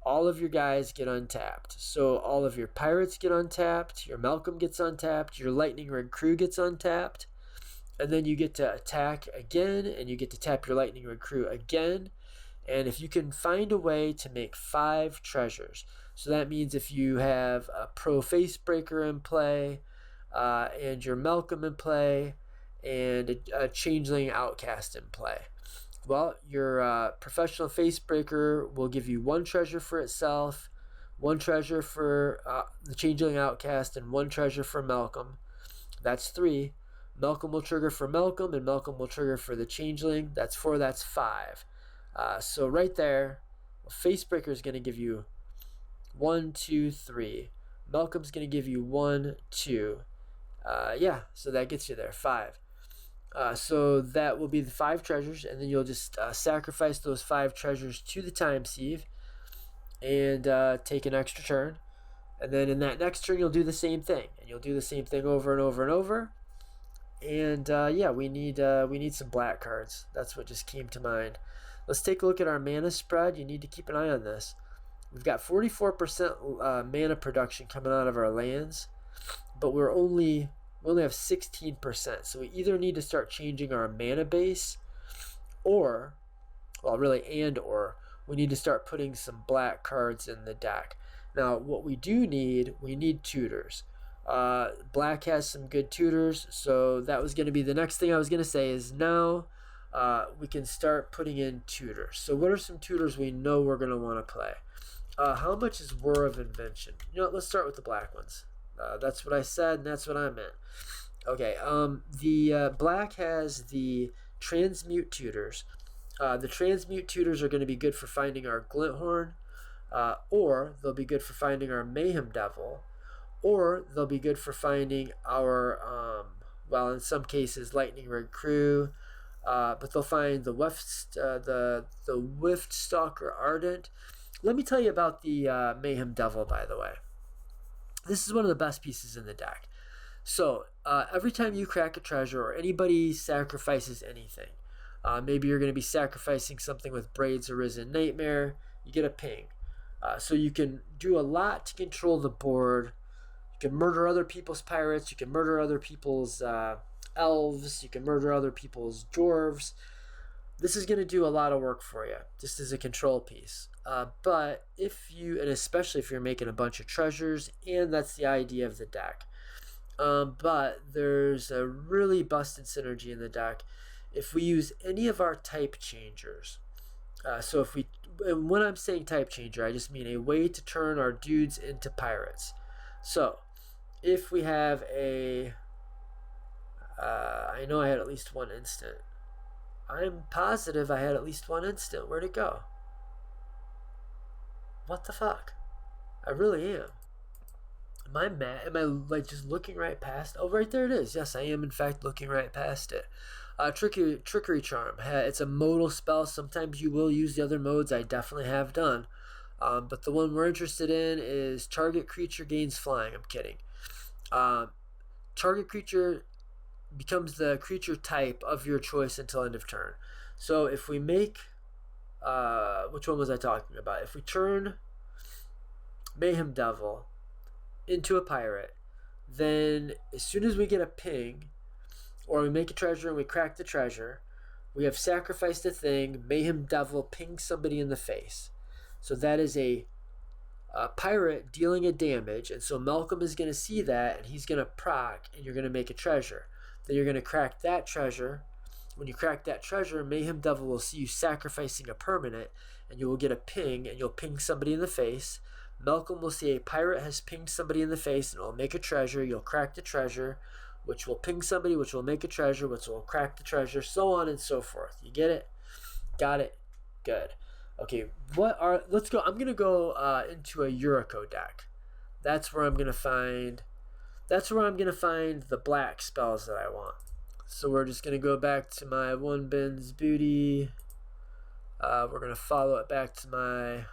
all of your guys get untapped. So all of your pirates get untapped, your Malcolm gets untapped, your lightning rig crew gets untapped, and then you get to attack again, and you get to tap your lightning rig crew again. And if you can find a way to make 5 treasures, so that means if you have a pro facebreaker in play, and your Malcolm in play, and a changeling outcast in play, well, your professional facebreaker will give you 1 treasure for itself, 1 treasure for the changeling outcast, and 1 treasure for Malcolm. That's 3. Malcolm will trigger for Malcolm, and Malcolm will trigger for the changeling. That's 4. That's 5. So right there, facebreaker is going to give you 1, 2, 3. Malcolm's going to give you 1, 2. Yeah, so that gets you there, 5. So that will be the 5 treasures, and then you'll just sacrifice those 5 treasures to the time sieve and take an extra turn. And then in that next turn, you'll do the same thing, and you'll do the same thing over and over and over. And yeah, we need some black cards. That's what just came to mind. Let's take a look at our mana spread. You need to keep an eye on this. We've got 44% mana production coming out of our lands, but we only have 16%. So we either need to start changing our mana base, or, well, really, or we need to start putting some black cards in the deck. Now, what we need tutors. Black has some good tutors, so that was going to be the next thing I was going to say is now we can start putting in tutors. So what are some tutors we know we're going to want to play? How much is War of Invention? You know what, let's start with the black ones. That's what I said, and that's what I meant. Okay, the black has the transmute tutors. The transmute tutors are going to be good for finding our Glinthorn, or they'll be good for finding our Mayhem Devil, or they'll be good for finding our, well, in some cases, Lightning Rig Crew, but they'll find the Whiffed Stalker Ardent. Let me tell you about the Mayhem Devil, by the way. This is one of the best pieces in the deck. So every time you crack a treasure or anybody sacrifices anything, maybe you're going to be sacrificing something with Braids Arisen Nightmare, you get a ping. So you can do a lot to control the board. You can murder other people's pirates, you can murder other people's elves, you can murder other people's dwarves. This is going to do a lot of work for you, just as a control piece. But and especially if you're making a bunch of treasures, and that's the idea of the deck. But there's a really busted synergy in the deck if we use any of our type changers. So when I'm saying type changer, I just mean a way to turn our dudes into pirates. So if we have I know I had at least 1 instant. I'm positive I had at least 1 instant. Where'd it go? What the fuck? I really am. Am I mad? Am I like just looking right past? Oh, right there it is. Yes, I am in fact looking right past it. Trickery Charm. It's a modal spell. Sometimes you will use the other modes. I definitely have done. But the one we're interested in is target creature gains flying. I'm kidding. Target creature becomes the creature type of your choice until end of turn. So if we make, which one was I talking about? If we turn Mayhem Devil into a pirate, then as soon as we get a ping, or we make a treasure and we crack the treasure, we have sacrificed a thing, Mayhem Devil pings somebody in the face. So that is a pirate dealing a damage, and so Malcolm is going to see that, and he's going to proc, and you're going to make a treasure. Then you're going to crack that treasure. When you crack that treasure, Mayhem Devil will see you sacrificing a permanent, and you will get a ping, and you'll ping somebody in the face. Malcolm will see a pirate has pinged somebody in the face, and it will make a treasure. You'll crack the treasure, which will ping somebody, which will make a treasure, which will crack the treasure, so on and so forth. You get it? Got it? Good. Okay, let's go. I'm going to go into a Yuriko deck. That's where I'm going to find the black spells that I want. So we're just going to go back to my One Bin's Booty. We're going to follow it back to my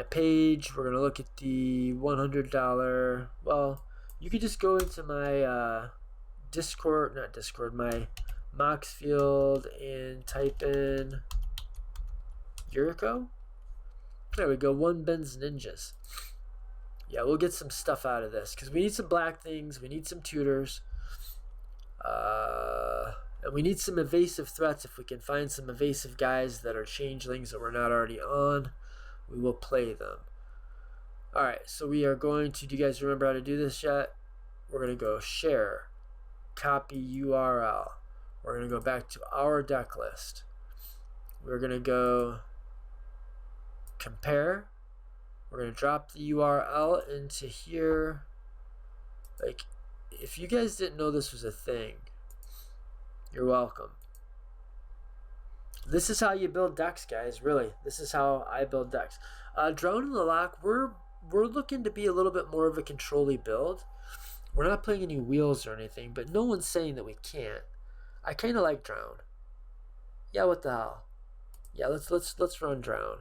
page. We're going to look at the $100. Well, you could just go into my Discord, not Discord, my Mox field and type in Yuriko. There we go, 1 Ben's Ninjas. Yeah, we'll get some stuff out of this because we need some black things, we need some tutors, and we need some evasive threats. If we can find some evasive guys that are changelings that we're not already on, we will play them. Alright, so we are going to, do you guys remember how to do this yet? We're going to go share, copy URL. We're going to go back to our deck list. We're going to go compare. We're going to drop the URL into here. Like, if you guys didn't know this was a thing, you're welcome. This is how you build decks, guys, really. This is how I build decks. Drone in the Lock, we're looking to be a little bit more of a control-y build. We're not playing any wheels or anything, but no one's saying that we can't. I kind of like Drown. Yeah, what the hell? Yeah, let's run Drown.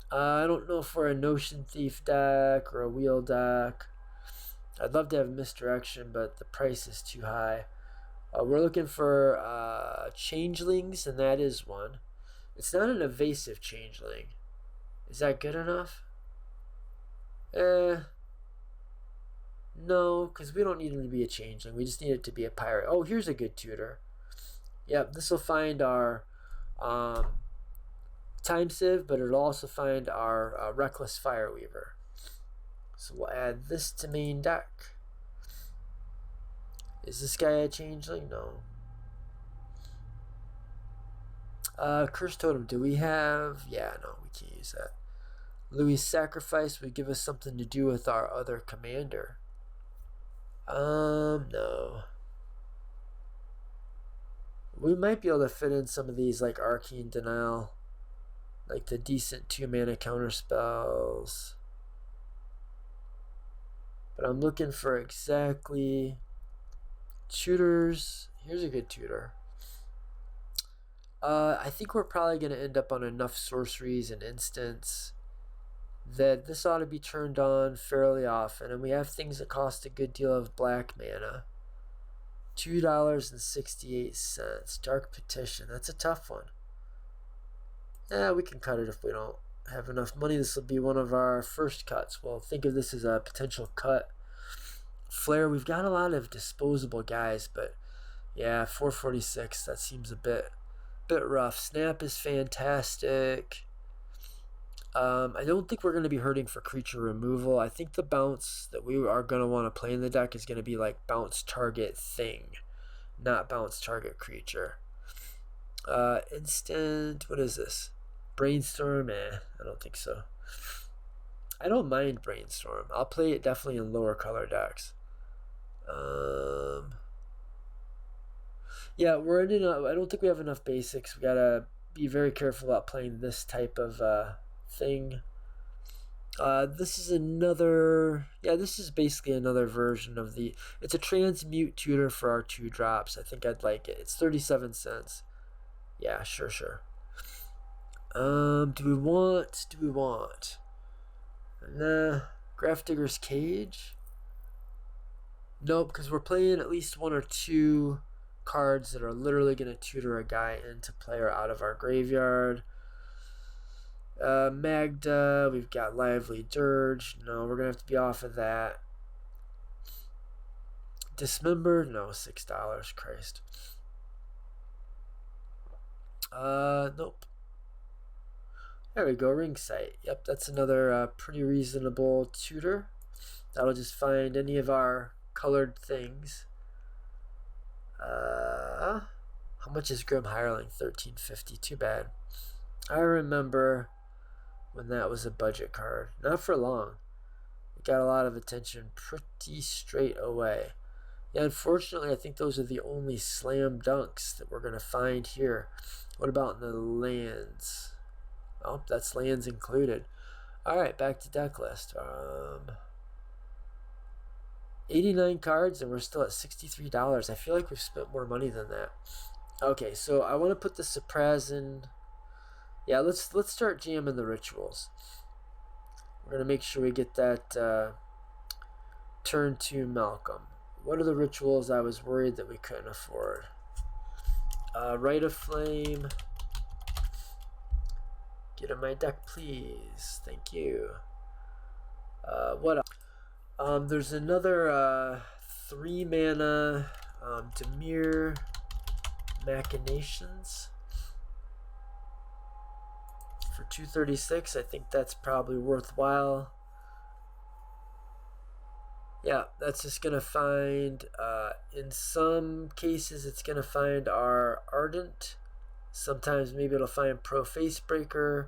I don't know if we're a Notion Thief deck or a wheel deck. I'd love to have Misdirection, but the price is too high. We're looking for changelings, and that is one. It's not an evasive changeling. Is that good enough? No, because we don't need him to be a changeling. We just need it to be a pirate. Oh, here's a good tutor. Yep, this will find our time sieve, but it'll also find our reckless fireweaver. So we'll add this to main deck. Is this guy a changeling? No. Curse Totem, do we have? Yeah, no, we can't use that. Louis' Sacrifice would give us something to do with our other commander. No. We might be able to fit in some of these, like Arcane Denial, like the decent 2-mana counter spells. But I'm looking for exactly tutors. Here's a good tutor. I think we're probably going to end up on enough sorceries and instants that this ought to be turned on fairly often. And we have things that cost a good deal of black mana. $2.68. Dark Petition. That's a tough one. Yeah, we can cut it if we don't have enough money. This will be one of our first cuts. Well, think of this as a potential cut. Flare, we've got a lot of disposable guys, but yeah, 446, that seems a bit rough. Snap is fantastic. I don't think we're going to be hurting for creature removal. I think the bounce that we are going to want to play in the deck is going to be like bounce target thing, not bounce target creature. Instant, what is this? Brainstorm? I don't think so. I don't mind Brainstorm. I'll play it definitely in lower color decks. Yeah, we're ending up, I don't think we have enough basics. We gotta be very careful about playing this type of thing. This is another, yeah, this is basically another version of the, it's a transmute tutor for our 2-drops. I think I'd like it. It's 37 cents. Yeah, sure. Do we want? Nah, Grafdigger's Cage? Nope, because we're playing at least 1 or 2 cards that are literally going to tutor a guy into play or out of our graveyard. Magda, we've got Lively Dirge. No, we're going to have to be off of that. Dismember? No, $6. Christ. Nope. There we go, Ring Sight. Yep, that's another pretty reasonable tutor. That'll just find any of our colored things. How much is Grim Hireling? $13.50. Too bad. I remember when that was a budget card. Not for long. It got a lot of attention pretty straight away. Yeah, unfortunately, I think those are the only slam dunks that we're going to find here. What about in the lands? Oh, that's lands included. Alright, back to deck list. 89 cards and we're still at $63. I feel like we've spent more money than that. Okay, so I want to put the Surprise in. Yeah, let's start jamming the rituals. We're going to make sure we get that turn to Malcolm. What are the rituals I was worried that we couldn't afford? Rite of Flame. Get in my deck, please. Thank you. What else? There's another 3 mana Demir Machinations for 236. I think that's probably worthwhile. Yeah, that's just gonna find, in some cases it's gonna find our Ardent. Sometimes maybe it'll find Pro Facebreaker.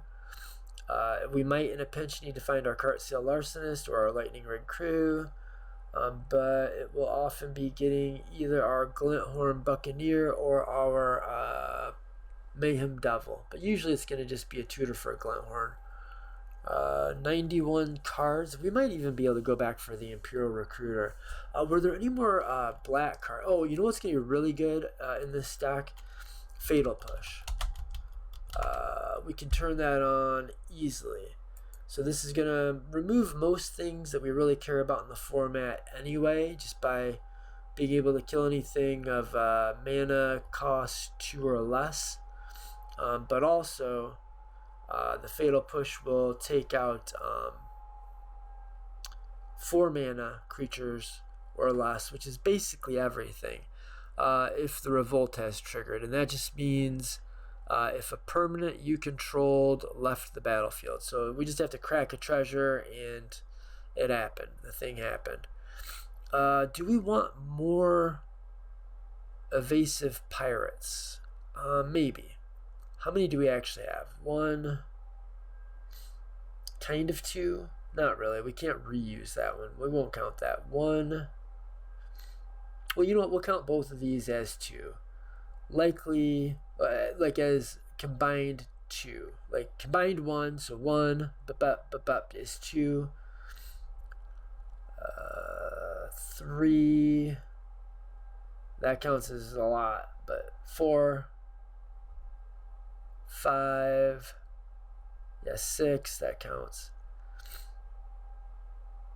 We might in a pinch need to find our Cartseal Larcenist or our Lightning Rig Crew. But it will often be getting either our Glinthorn Buccaneer or our Mayhem Devil. But usually it's going to just be a tutor for a Glinthorn. 91 cards. We might even be able to go back for the Imperial Recruiter. Were there any more black cards? Oh, you know what's going to be really good in this stack? Fatal Push. We can turn that on easily. So this is going to remove most things that we really care about in the format anyway, just by being able to kill anything of mana cost 2 or less. But also, the Fatal Push will take out 4 mana creatures or less, which is basically everything, if the Revolt has triggered. And that just means if a permanent you controlled left the battlefield. So we just have to crack a treasure and it happened. The thing happened. Do we want more evasive pirates? Maybe. How many do we actually have? 1, kind of 2. Not really. We can't reuse that one. We won't count that. 1. Well, you know what? We'll count both of these as 2. Likely, like as combined 2. Like combined 1, so 1 is 2. 3. That counts as a lot, but 4. 5. Yeah, 6, that counts.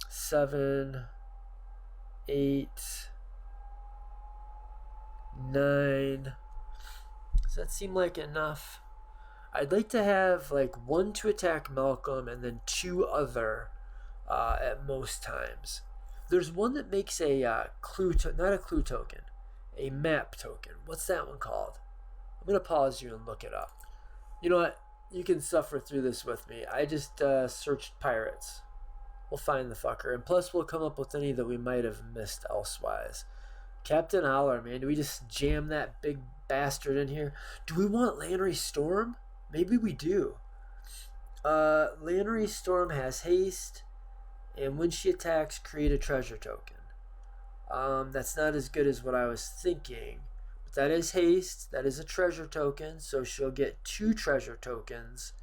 7. 8. 9. Does that seem like enough? I'd like to have like 1 to attack Malcolm and then 2 other at most times. There's one that makes a clue, not a clue token, a map token. What's that one called? I'm going to pause you and look it up. You know what? You can suffer through this with me. I just searched pirates. We'll find the fucker. And plus we'll come up with any that we might have missed elsewise. Captain Holler, man. Do we just jam that big bastard in here? Do we want Lannery Storm? Maybe we do. Lannery Storm has haste. And when she attacks, create a treasure token. That's not as good as what I was thinking. But that is haste. That is a treasure token. So she'll get 2 treasure tokens.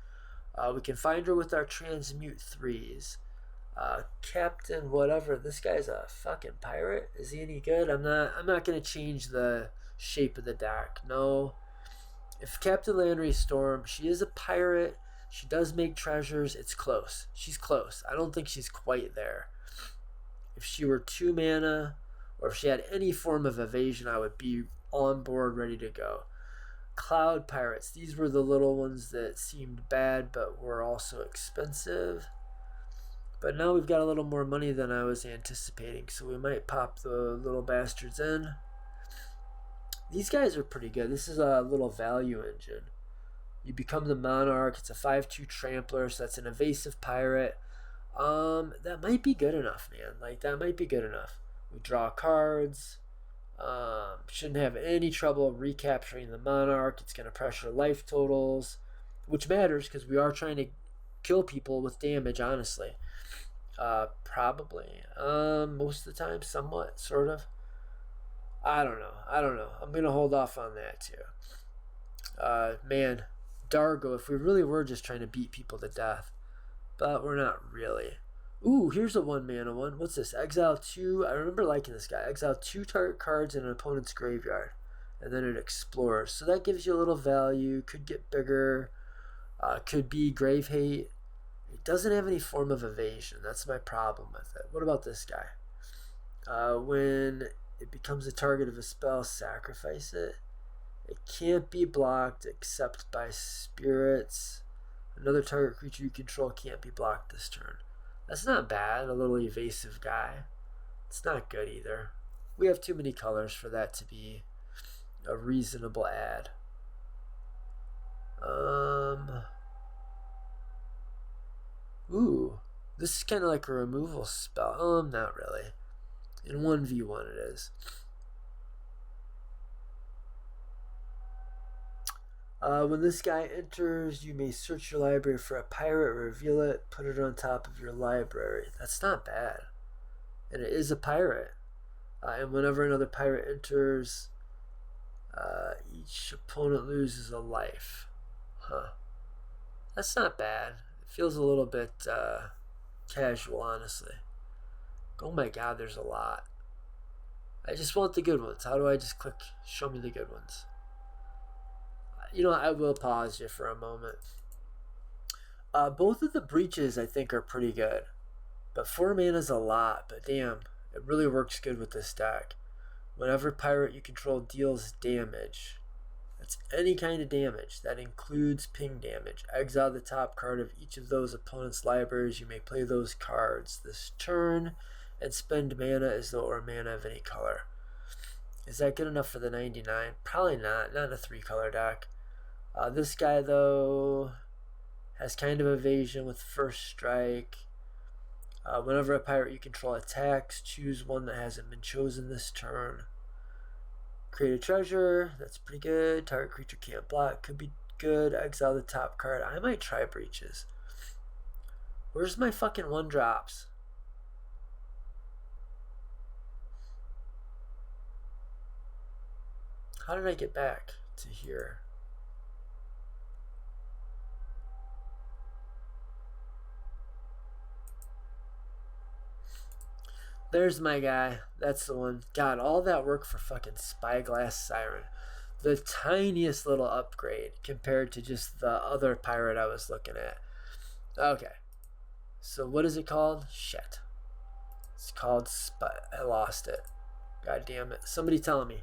We can find her with our transmute 3s. Captain whatever. This guy's a fucking pirate. Is he any good? I'm not gonna change the shape of the deck. No. If Captain Lannery Storm, she is a pirate. She does make treasures. It's close. She's close. I don't think she's quite there. If she were 2 mana, or if she had any form of evasion, I would be on board, ready to go. Cloud Pirates. These were the little ones that seemed bad, but were also expensive. But now we've got a little more money than I was anticipating, so we might pop the little bastards in. These guys are pretty good. This is a little value engine. You become the Monarch. It's a 5/2 trampler, so that's an evasive pirate. That might be good enough, man. Like, that might be good enough. We draw cards. Shouldn't have any trouble recapturing the Monarch. It's going to pressure life totals, which matters because we are trying to kill people with damage, honestly. Probably. Most of the time, somewhat, sort of. I don't know. I'm going to hold off on that, too. Man, Dargo, if we really were just trying to beat people to death. But we're not really. Ooh, here's a 1 mana one. What's this? Exile 2. I remember liking this guy. Exile 2 target cards in an opponent's graveyard. And then it explores. So that gives you a little value. Could get bigger. Could be Grave Hate. It doesn't have any form of evasion. That's my problem with it. What about this guy? When It becomes a target of a spell. Sacrifice it. It can't be blocked except by spirits. Another target creature you control can't be blocked this turn. That's not bad. A little evasive guy. It's not good either. We have too many colors for that to be a reasonable add. Ooh, this is kind of like a removal spell. Not really. In 1v1 it is. When this guy enters, you may search your library for a pirate, reveal it, put it on top of your library. That's not bad. And it is a pirate. And whenever another pirate enters, each opponent loses a life. Huh. That's not bad. It feels a little bit casual, honestly. Oh my god, there's a lot. I just want the good ones. How do I just click show me the good ones? You know, I will pause you for a moment. Both of the breaches I think are pretty good. But 4 mana is a lot, but damn, it really works good with this deck. Whenever pirate you control deals damage, that's any kind of damage. That includes ping damage. Exile the top card of each of those opponent's libraries. You may play those cards this turn and spend mana as though it were mana of any color. Is that good enough for the 99? Probably not. Not in a 3-color deck. This guy, though, has kind of evasion with first strike. Whenever a pirate you control attacks, choose one that hasn't been chosen this turn. Create a treasure. That's pretty good. Target creature can't block. Could be good. Exile the top card. I might try breaches. Where's my fucking 1-drops? How did I get back to here? There's my guy. That's the one. God, all that work for fucking Spyglass Siren. The tiniest little upgrade compared to just the other pirate I was looking at. Okay. So what is it called? Shit. It's called I lost it. God damn it. Somebody tell me.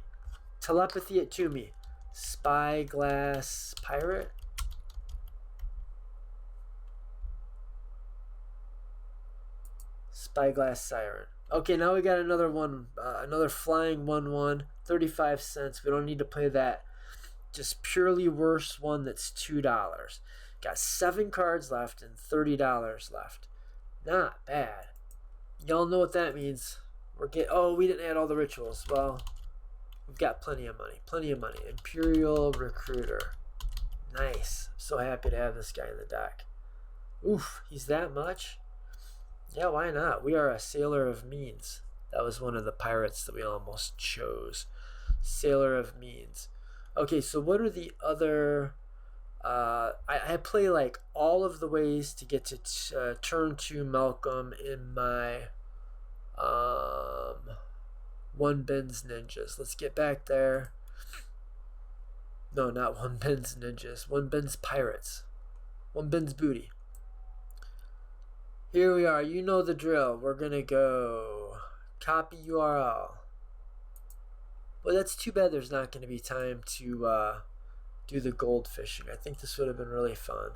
Telepathy it to me. Spyglass Pirate? Spyglass Siren. Okay, now we got another one, another flying 1/1, 35 cents. We don't need to play that. Just purely worse one that's $2. Got 7 cards left and $30 left. Not bad. Y'all know what that means. Oh, we didn't add all the rituals. Well, we've got plenty of money. Plenty of money. Imperial Recruiter. Nice. I'm so happy to have this guy in the deck. Oof, he's that much? Yeah, why not? We are a Sailor of Means. That was one of the pirates that we almost chose. Sailor of Means. Okay, so what are the other... I play like all of the ways to get to turn 2 Malcolm in my One Ben's Ninjas. Let's get back there. No, not One Ben's Ninjas. One Ben's Pirates. One Ben's Booty. Here we are. You know the drill. We're going to go copy URL. Well, that's too bad there's not going to be time to do the gold fishing. I think this would have been really fun.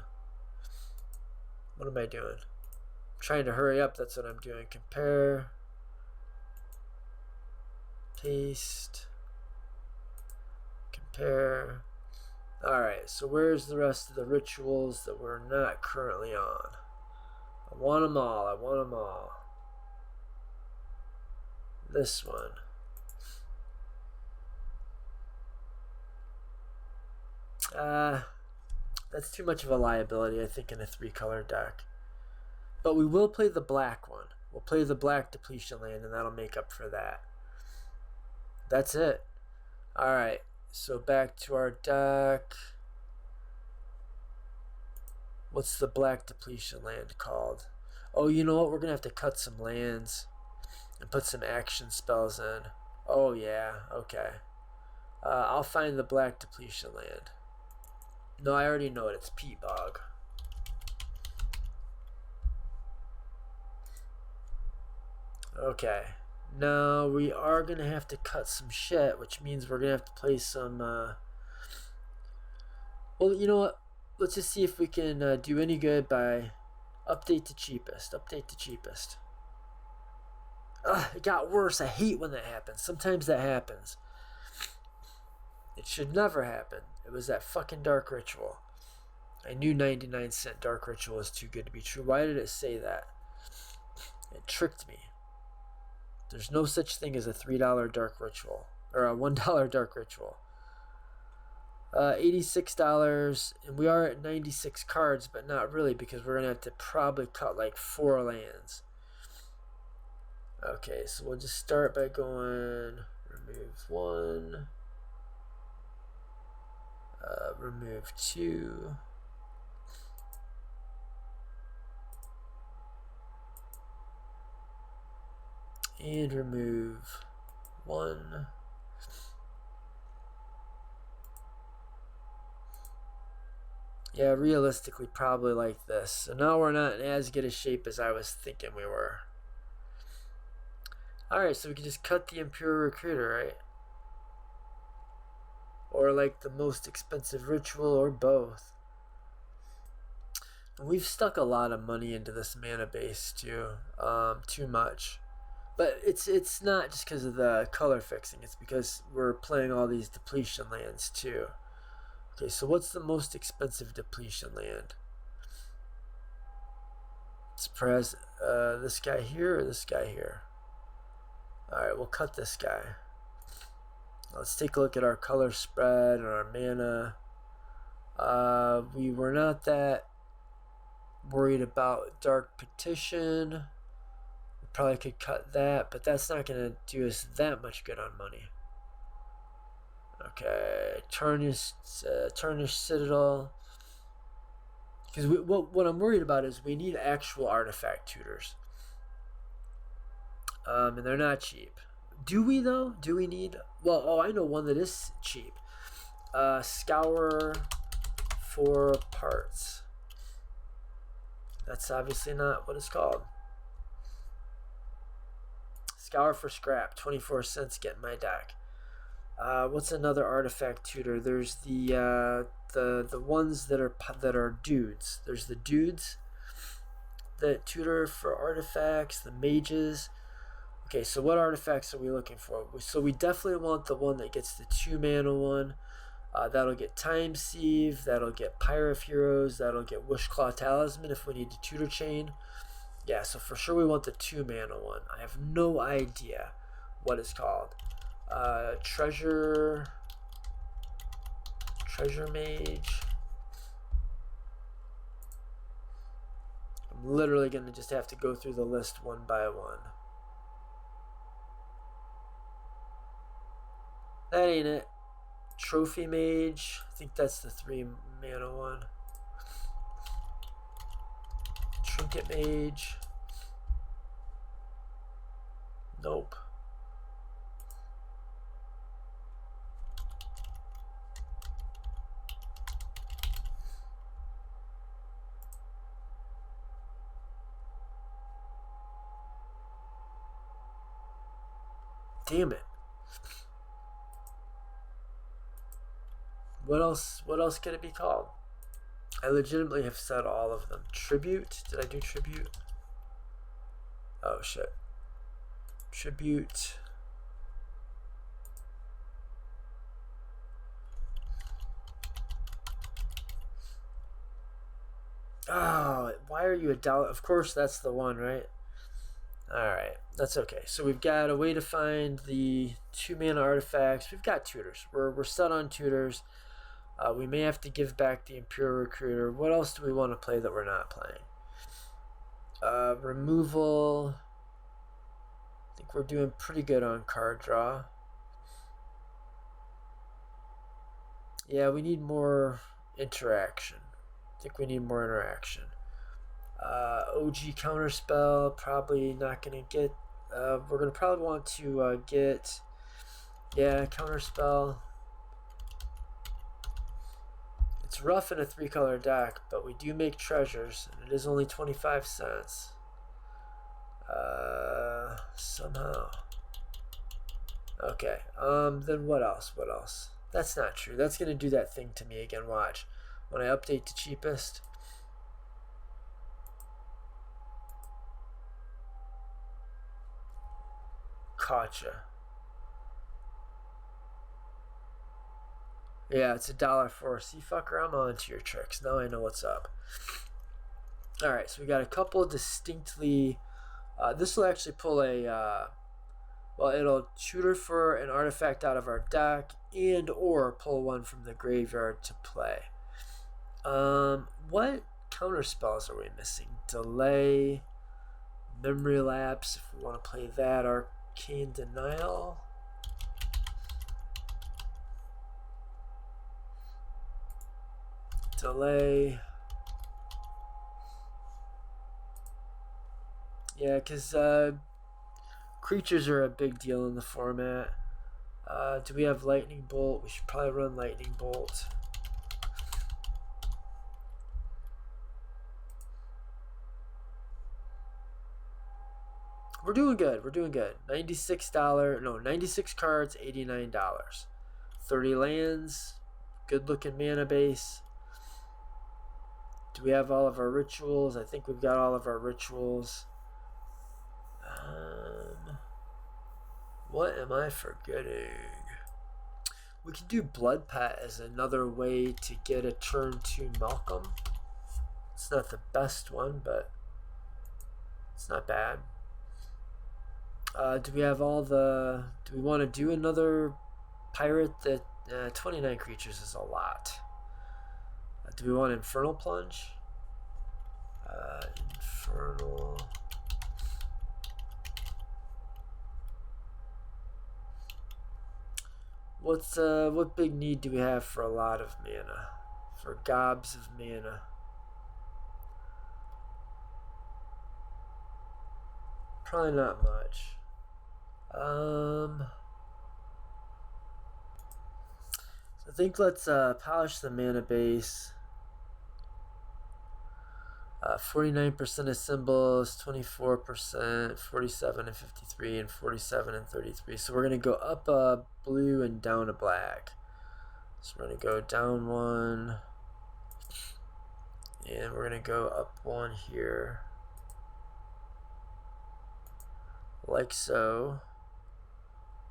What am I doing? I'm trying to hurry up. That's what I'm doing. Compare. Paste. Compare. Alright, so where's the rest of the rituals that we're not currently on? I want them all. I want them all. This one. That's too much of a liability, I think, in a 3-color deck. But we will play the black one. We'll play the black depletion land, and that'll make up for that. That's it. Alright, so back to our deck. What's the black depletion land called? Oh, you know what? We're going to have to cut some lands and put some action spells in. Oh, yeah. Okay. I'll find the black depletion land. No, I already know it. It's Peat Bog. Okay. Now we are going to have to cut some shit, which means we're going to have to play some... Well, you know what? Let's just see if we can do any good by update to cheapest. Update to cheapest. Ugh, it got worse. I hate when that happens. Sometimes that happens. It should never happen. It was that fucking dark ritual. I knew 99-cent dark ritual was too good to be true. Why did it say that? It tricked me. There's no such thing as a $3 dark ritual. Or a $1 dark ritual. $86, and we are at 96 cards, but not really, because we're going to have to probably cut like 4 lands. Okay, so we'll just start by going remove 1, remove 2, and remove 1. Yeah, realistically, probably like this. So now we're not in as good a shape as I was thinking we were. Alright, so we can just cut the Imperial Recruiter, right? Or like the most expensive ritual, or both. And we've stuck a lot of money into this mana base too. Too much. But it's not just because of the color fixing. It's because we're playing all these depletion lands too. Okay, so what's the most expensive depletion land? It's perhaps this guy here or this guy here. Alright, we'll cut this guy. Let's take a look at our color spread and our mana. We were not that worried about Dark Petition. We probably could cut that, but that's not going to do us that much good on money. Okay, Tarnished Citadel. Because what I'm worried about is we need actual artifact tutors. And they're not cheap. Do we though? Do we need... Well, oh, I know one that is cheap. Scour for parts. That's obviously not what it's called. Scour for scrap. 24 cents get in my deck. What's another artifact tutor? There's the ones that are dudes. There's the dudes that tutor for artifacts, the mages. Okay, so what artifacts are we looking for? So we definitely want the one that gets the 2 mana one. That'll get Time Sieve, that'll get Pyre of Heroes, that'll get Wishclaw Talisman if we need to tutor chain. Yeah, so for sure we want the 2 mana one. I have no idea what it's called. Treasure Mage. I'm literally going to just have to go through the list one by one. That ain't it. Trophy Mage. I think that's the 3 mana one. Trinket Mage. Nope. Damn it. What else could it be called? I legitimately have said all of them. Tribute? Did I do tribute? Oh shit. Tribute. Oh, why are you a dollar? Of course that's the one, right? Alright, that's okay. So we've got a way to find the 2 mana artifacts. We've got tutors. We're set on tutors. We may have to give back the Imperial Recruiter. What else do we want to play that we're not playing? Removal. I think we're doing pretty good on card draw. Yeah, we need more interaction. I think we need more interaction. OG Counterspell, probably not going to get... we're going to probably want to get... Yeah, Counterspell. It's rough in a 3-color deck, but we do make treasures, and it is only 25 cents. Somehow. Okay, then what else? What else? That's not true. That's going to do that thing to me again. Watch. When I update to cheapest. Gotcha. Yeah, it's $1.04. See, fucker, I'm on to your tricks. Now I know what's up. Alright, so we got a couple distinctly... this will actually pull a... well, it'll tutor for an artifact out of our deck and or pull one from the graveyard to play. What counter spells are we missing? Delay, Memory Lapse, if we want to play that, Arcane Denial. Delay. Yeah, because creatures are a big deal in the format. Do we have Lightning Bolt? We should probably run Lightning Bolt. We're doing good. We're doing good. $96. No, 96 cards, $89. 30 lands. Good looking mana base. Do we have all of our rituals? I think we've got all of our rituals. What am I forgetting? We can do Blood Pet as another way to get a turn 2 Malcolm. It's not the best one, but it's not bad. Do we have all the... Do we want to do another pirate? That 29 creatures is a lot. Do we want Infernal Plunge? Infernal... what big need do we have for a lot of mana? For gobs of mana? Probably not much. So I think let's polish the mana base. 49% of symbols, 24%, 47 and 53, and 47 and 33. So we're going to go up a blue and down a black. So we're going to go down one. And we're going to go up one here. Like so.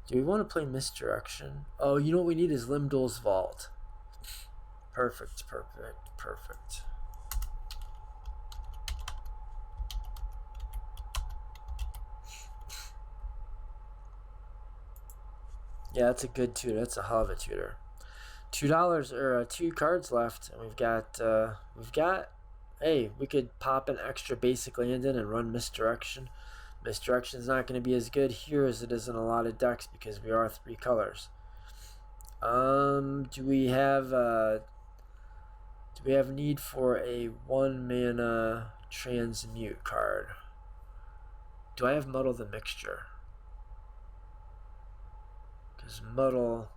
Do we want to play Misdirection? Oh, you know what we need is Limdol's Vault. Perfect, perfect, perfect. Yeah, that's a good tutor. That's a hell of a tutor. $2 or 2 cards left, and we've got. Hey, we could pop an extra basic land in and run Misdirection. Misdirection is not going to be as good here as it is in a lot of decks because we are 3 colors. Do we have need for a 1 mana transmute card? Do I have Muddle the Mixture? Because Muddle,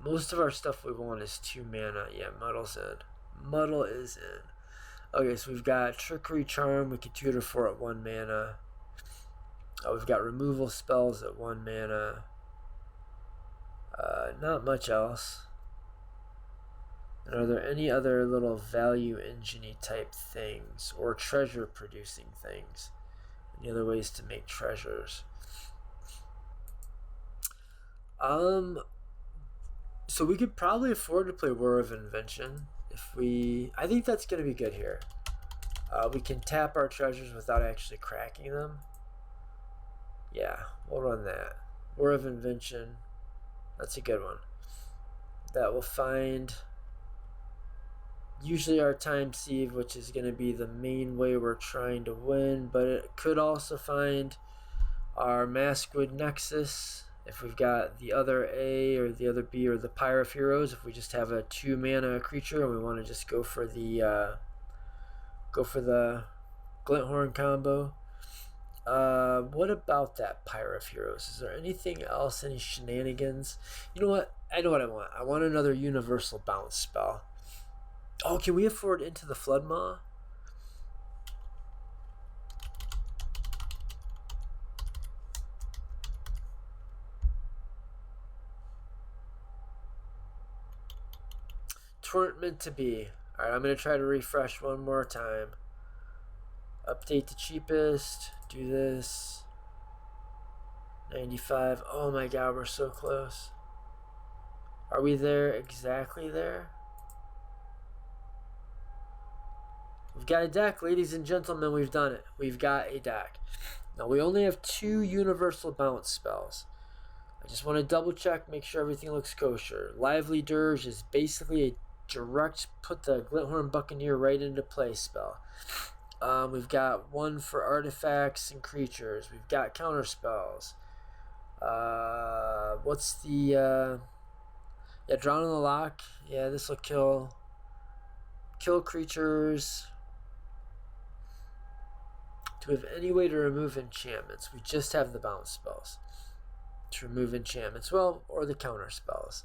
most of our stuff we want is 2 mana. Yeah, Muddle's in. Muddle is in. Okay, so we've got Trickery Charm. We can tutor for at 1 mana. We've got removal spells at 1 mana. Not much else. And are there any other little value engine-y type things or treasure producing things? Any other ways to make treasures? So we could probably afford to play War of Invention if we... I think that's going to be good here. We can tap our treasures without actually cracking them. Yeah, we'll run that. War of Invention. That's a good one. That will find usually our Time Sieve, which is going to be the main way we're trying to win, but it could also find our Maskwood Nexus if we've got the other A or the other B or the Pyre of Heroes. If we just have a 2 mana creature and we want to just go for the Glinthorn combo. What about that Pyre of Heroes? Is there anything else, any shenanigans? You know what? I know what I want. I want another universal bounce spell. Oh, can we afford Into the Floodmaw? Tweren't meant to be. Alright, I'm going to try to refresh one more time. Update the cheapest. Do this. 95. Oh my god, we're so close. Are we there? Exactly there? We've got a deck, ladies and gentlemen. We've done it. We've got a deck. Now, we only have 2 universal bounce spells. I just want to double check, make sure everything looks kosher. Lively Dirge is basically a direct put the Glinthorn Buccaneer right into play spell. We've got 1 for artifacts and creatures. We've got counter spells. What's the yeah, Drown in the Lock. Yeah, this will kill creatures. Do we have any way to remove enchantments? We just have the bounce spells to remove enchantments, well, or the counter spells.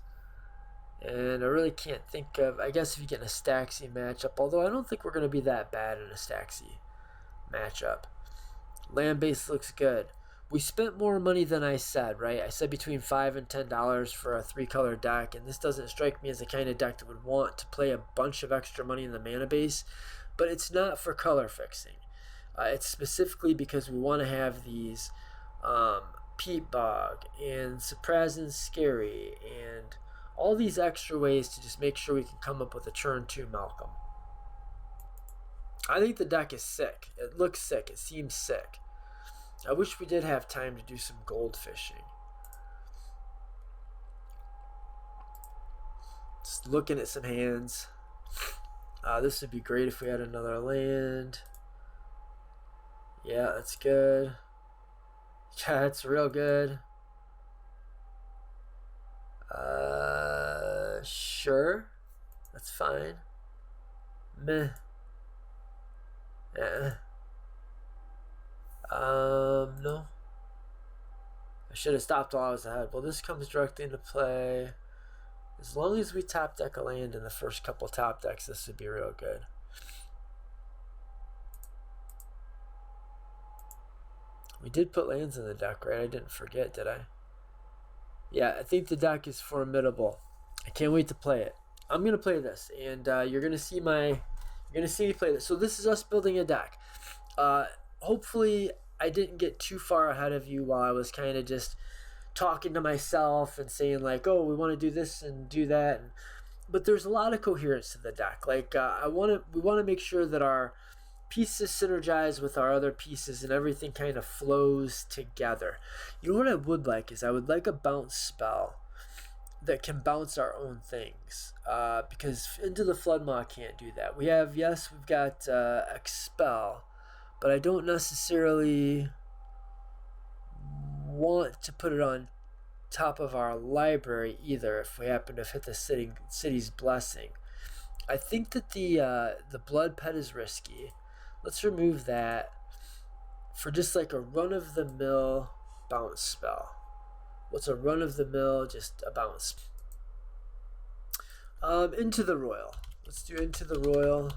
And I really can't think of, I guess if you get in a Staxy matchup, although I don't think we're going to be that bad in a Staxy matchup. Land base looks good. We spent more money than I said, right? I said between $5 and $10 for a 3-color deck, and this doesn't strike me as the kind of deck that would want to play a bunch of extra money in the mana base, but it's not for color fixing. It's specifically because we want to have these Peat Bog and Surprising Scary and all these extra ways to just make sure we can come up with a turn 2 Malcolm. I think the deck is sick. It looks sick. It seems sick. I wish we did have time to do some gold fishing. Just looking at some hands. This would be great if we had another land. Yeah, that's good. Yeah, that's real good. Sure. That's fine. Meh. No. I should have stopped while I was ahead. Well, this comes directly into play. As long as we top deck a land in the first couple top decks, this would be real good. We did put lands in the deck, right? I didn't forget, did I? Yeah, I think the deck is formidable. I can't wait to play it. I'm gonna play this, and you're gonna see me play this. So this is us building a deck. Hopefully, I didn't get too far ahead of you while I was kind of just talking to myself and saying like, "Oh, we want to do this and do that." But there's a lot of coherence to the deck. Like we want to make sure that our pieces synergize with our other pieces and everything kind of flows together. You know what I would like is I would like a bounce spell that can bounce our own things, because Into the Floodmaw can't do that. We've got Expel, but I don't necessarily want to put it on top of our library either if we happen to hit the city's blessing. I think that the Blood Pet is risky. Let's remove that for just like a run-of-the-mill bounce spell. What's a run-of-the-mill, just a bounce? Into the Royal. Let's do Into the Royal.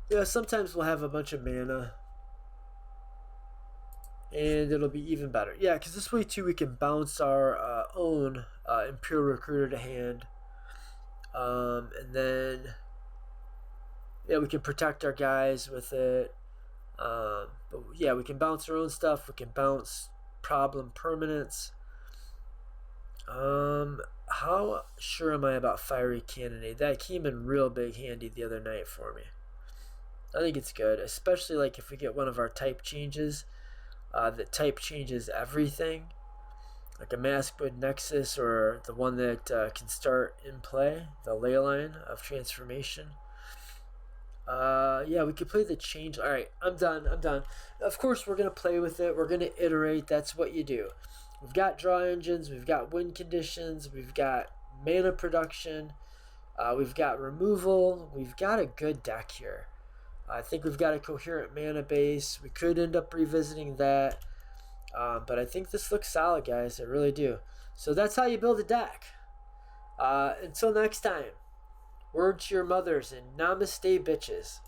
Yeah, sometimes we'll have a bunch of mana. And it'll be even better. Yeah, because this way too we can bounce our own Imperial Recruiter to hand. And then, yeah, we can protect our guys with it. But yeah, we can bounce our own stuff. We can bounce problem permanents. How sure am I about Fiery Cannonade? That came in real big handy the other night for me. I think it's good, especially like if we get one of our type changes that type changes everything, like a Maskwood Nexus or the one that can start in play, the Leyline of Transformation. Yeah, we could play the change. All right, I'm done. Of course, we're going to play with it. We're going to iterate. That's what you do. We've got draw engines. We've got win conditions. We've got mana production. We've got removal. We've got a good deck here. I think we've got a coherent mana base. We could end up revisiting that. But I think this looks solid, guys. I really do. So that's how you build a deck. Until next time. Word to your mothers and namaste, bitches.